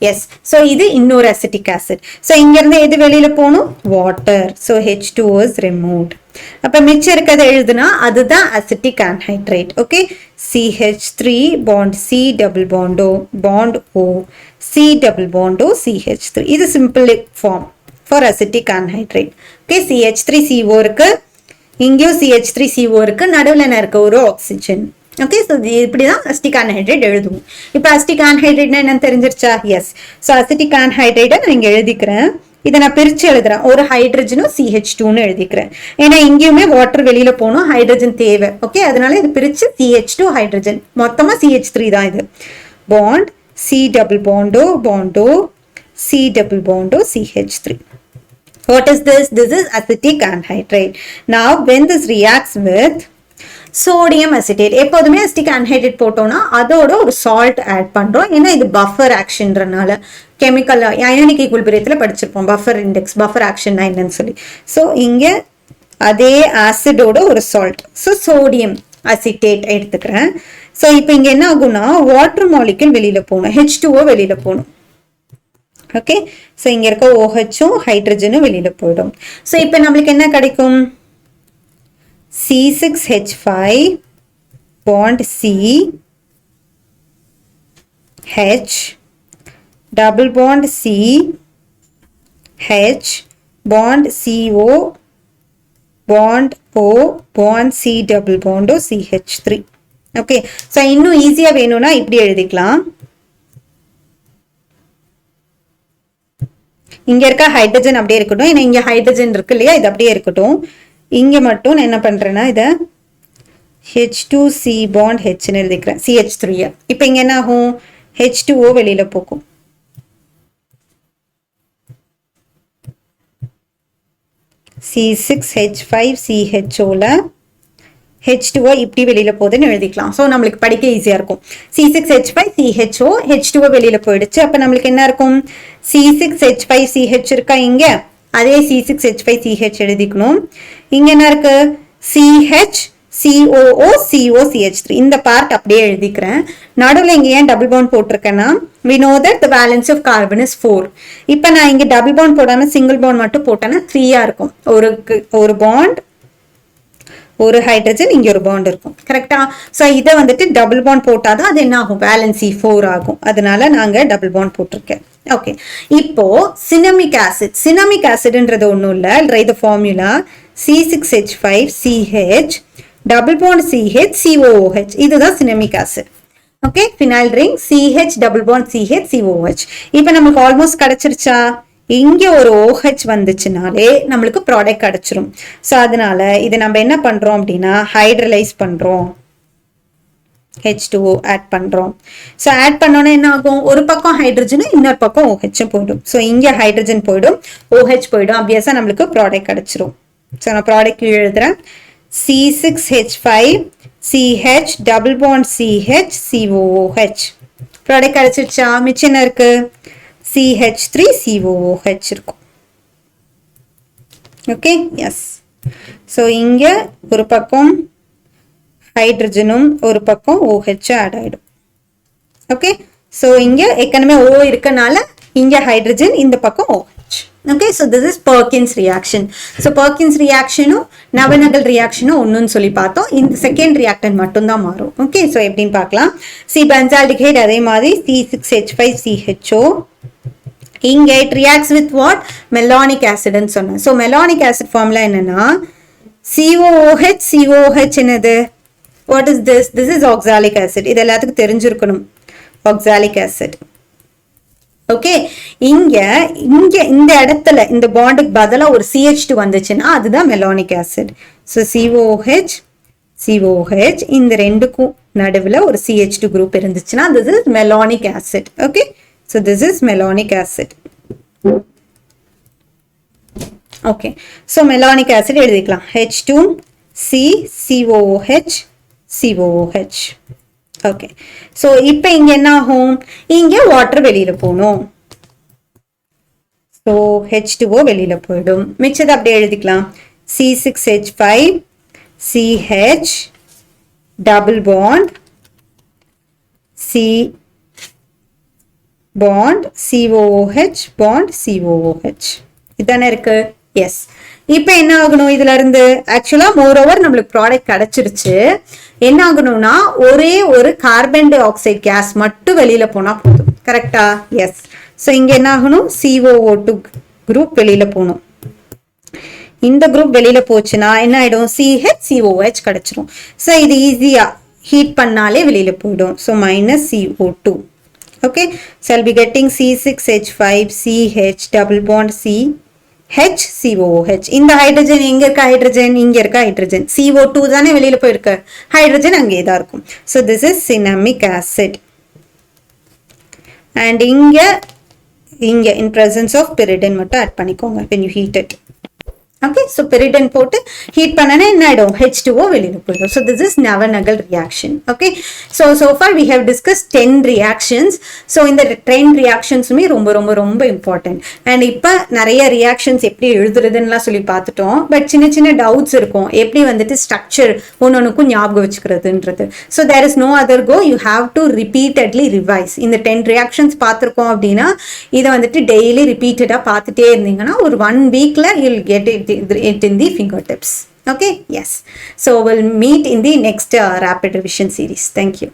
Speaker 1: S. So இது இன்னொரு acetic acid. So இங்கிருந்து எது வெளியில போகணும்? Water. So H2O is removed. அப்ப மிச்சம் இருக்கிறத எழுதுனா அதுதான் acetic anhydride. Okay, CH3 bond C double bond O bond O C double bond O CH3. இது simple form for acetic anhydride. Okay, CH3CO இருக்கு, இங்கேயும் CH3CO இருக்கு, நடுவில் என்ன இருக்கு? ஒரு ஆக்சிஜன். ஓகே, ஸோ இப்படிதான் அசிட்டிக் ஆன்ஹைட்ரேட் எழுதுவோம். இப்போ அசிட்டிக் ஆன்ஹைட்ரேட்னா என்னன்னு தெரிஞ்சிருச்சா? எஸ். ஸோ அசிட்டிக் ஆன்ஹைட்ரேட்டை நான் இங்கே எழுதிக்கிறேன். இதை நான் பிரிச்சு எழுதுறேன். ஒரு ஹைட்ரஜனும் CH2ன்னு எழுதிக்கிறேன். ஏன்னா இங்கேயுமே வாட்டர் வெளியில போகணும், ஹைட்ரஜன் தேவை. ஓகே, அதனால இது பிரிச்சு CH2 ஹைட்ரஜன், மொத்தமா CH3 தான் இது. Bond C double bond O bond O C double bond O CH3. What is this? This is acetic anhydride. Now when this reacts with sodium acetate, எப்போதுமே acetic anhydride போட்டோம்னா அதோட ஒரு salt add பண்றோம். ஏன்னா இது buffer ஆக்ஷன்றனால. Chemical ionic ஈக்குலிபிரியத்துல படிச்சிருப்போம் buffer index, buffer action என்னன்னு சொல்லி. ஸோ இங்க அதே ஆசிடோட ஒரு சால்ட், ஸோ சோடியம் அசிட்டேட் எடுத்துக்கிறேன். ஸோ இப்போ இங்க என்ன ஆகும்னா வாட்டர் மாலிக்யூல் வெளியில போகணும், H2O வெளியில போகணும். ஓகே, ஸோ இங்க இருக்க OHம் ஹைட்ரஜனும் வெளியில போயிடும். ஸோ இப்போ நம்மளுக்கு என்ன கிடைக்கும்? C6H5 bond C H double bond C H bond CO bond O bond C double bond O CH3. Okay, so இன்னும் ஈஸியா வேணும்னா இப்படி எழுதிக்கலாம். இங்க இருக்க ஹைட்ரஜன் அப்படியே இருக்கட்டும், ஏன்னா இங்க ஹைட்ரஜன் இருக்கு இல்லையா, இது அப்படியே இருக்கட்டும். இங்க மட்டும் நான் என்ன பண்றேன்னா இத H2C bond H ன்னு எழுதிக்கிறேன், CH3. இப்போ இங்க என்ன ஆகும்? H2O வெளியில போகும். C6H5CHOல H2O இப்படி வெளியில போகுதுன்னு எழுதிக்கலாம். ஸோ நம்மளுக்கு படிக்க ஈஸியா இருக்கும். C6H5CHO H2O வெளியில போயிடுச்சு. அப்ப நம்மளுக்கு என்ன இருக்கும்? C6H5CH இருக்கா இங்க, அதே C6H5CH எழுதிக்கணும். இங்க என்ன இருக்கு? CHCOOCOCH3. இந்த பார்ட் அப்படியே எழுதிக்கிறேன். நடுவில் இங்க ஏன் டபுள் பாண்ட் போட்டிருக்கேன்னா we know that the valence of carbon is 4. இப்போ நான் இங்க டபுள் பாண்ட் போடாம சிங்கிள் பாண்ட் மட்டும் போட்டேன்னா 3 இருக்கும். ஒரு பாண்ட், ஒரு ஹைட்ரஜன், இங்க ஒரு பாண்ட் இருக்கும். கரெக்டா? சோ இதை வந்துட்டு டபுள் பாண்ட் போட்டாதான் அது என்ன ஆகும்? வேலன்சி 4 ஆகும். அதனால நாங்க டபுள் பாண்ட் போட்டிருக்கேன். ஓகே, இப்போ சினமிக் ஆசிட். சினமிக் ஆசிட்ன்றது ஒன்றும் இல்லை, இந்த formula C6H5CH double bond CH COOH. இதுதான் cinnamic acid. Okay, phenyl ring CH double bond CH COOH. இப்போ நமக்கு ஆல்மோஸ்ட் கிடைச்சிருச்சா? இங்க ஒரு OH வந்துச்சுனாலே நம்மளுக்கு ப்ராடக்ட் கிடைச்சிரும். ஸோ அதனால இதை நம்ம என்ன பண்றோம் அப்படின்னா ஹைட்ரலைஸ் பண்றோம், H2O ஆட் பண்றோம். ஸோ ஆட் பண்ணோன்னா என்ன ஆகும்? ஒரு பக்கம் ஹைட்ரஜனும் இன்னொரு பக்கம் OHம் போயிடும். ஸோ இங்க ஹைட்ரஜன் போயிடும், OH போயிடும். அப்படியே நம்மளுக்கு ப்ராடக்ட் கிடைச்சிரும். ஸோ நான் ப்ராடக்ட் எழுதுறேன். C6H5CH double bond CH COOH. Product கிடைச்சிருச்சா? மிச்சம் என்ன இருக்கு? CH3COOH இருக்கும். Okay, S. ஸோ இங்க ஒரு பக்கம் ஹைட்ரஜனும் ஒரு பக்கம் OH ஆட் ஆயிடும். ஓகே, ஸோ இங்க ஏற்கனவே O இருக்கனால இங்க ஹைட்ரஜன், இந்த பக்கம் OH. Okay, so this is Perkin's reaction. So Perkin's ரியாக்ஷனும் நவநகல் ரியாக்ஷனும் ஒன்றுன்னு சொல்லி பார்த்தோம். இந்த செகண்ட் ரியாக்டன் மட்டும்தான் மாறும். ஓகே, ஸோ எப்படின்னு பார்க்கலாம். பென்சால்டிஹைட் அதே மாதிரி C6H5CHO. இங்க it reacts with what? மெலானிக் ஆசிட்னு சொன்னேன். ஸோ மெலானிக் ஆசிட் ஃபார்முலா என்னன்னா COOH என்னது? What is this? This is oxalic acid. இது எல்லாத்துக்கும் தெரிஞ்சிருக்கணும். Oxalic acid. ஓகே, இங்க இங்க இந்த இடத்துல இந்த பாண்டுக்கு பதிலா ஒரு CH2 வந்துச்சுன்னா அதுதான் மெலானிக் ஆசிட். ஸோ COH COH இந்த ரெண்டுக்கும் நடுவில் ஒரு CH2 குரூப் இருந்துச்சுன்னா this is malonic acid. Okay, so this is malonic acid. Okay, so malonic acid எழுதிக்கலாம் H2C COOH COOH. Okay, so இப்போ இங்க என்ன ஆகும், இங்க வாட்டர் வெளியில போகணும். ஸோ H2O வெளியில போயிடும். மிச்சத்தை அப்படியே எழுதிக்கலாம் C6H5 CH double bond C bond COOH bond COOH. இதானே இருக்கு. எஸ், இப்போ என்ன ஆகணும், இதுல இருந்து ஆக்சுவலா மோரோவர் நம்மளுக்கு ப்ராடக்ட் கிடைச்சிருச்சு. என்ன ஆகணும்னா ஒரே ஒரு கார்பன் டை ஆக்சைடு கேஸ் மட்டும் வெளியில போனா போதும். கரெக்டா? எஸ். ஸோ இங்க என்ன ஆகணும், COO2 குரூப் வெளியில போகணும். இந்த குரூப் வெளியில போச்சுன்னா என்ன ஆயிடும், CHCOH கிடைச்சிரும். ஸோ இது ஈஸியா ஹீட் பண்ணாலே வெளியில போயிடும். So -CO2. Okay, so I'll be getting C6H5 CH double bond CHCOOH. இந்த ஹைட்ரஜன் எங்க இருக்க, ஹைட்ரஜன் இங்க இருக்க, ஹைட்ரஜன் CO2 தானே வெளியில போயிருக்கு, ஹைட்ரஜன் அங்கே தான் இருக்கும். So this is cinnamic acid. And இங்க in presence of pyridine மட்டும் ஆட் பண்ணிக்கோங்க when you heat it. Okay, so pyridine போட்டு heat பண்ணனா என்ன ஆயிடும், H2O வெளியில போயிடும். So this is Knoevenagal reaction. Okay, so far we have discussed 10 reactions. So இந்த 10 reactionsமே ரொம்ப ரொம்ப ரொம்ப important. And இப்போ நிறைய reactions எப்படி எழுதுறதுன்னு சொல்லி பார்த்துட்டோம். பட் சின்ன சின்ன டவுட்ஸ் இருக்கும், எப்படி வந்துட்டு ஸ்ட்ரக்சர் ஒன்னொன்னுக்கும் ஞாபகம் வச்சுக்கிறதுன்றது. So there is no other go, you have to repeatedly revise. இந்த 10 reactions பார்த்துருக்கோம் அப்படின்னா இதை வந்துட்டு டெய்லி ரிப்பீட்டடா பார்த்துட்டே இருந்தீங்கன்னா ஒரு 1 weekல you'll get it in the fingertips. Okay, yes. So we'll meet in the next rapid revision series. Thank you.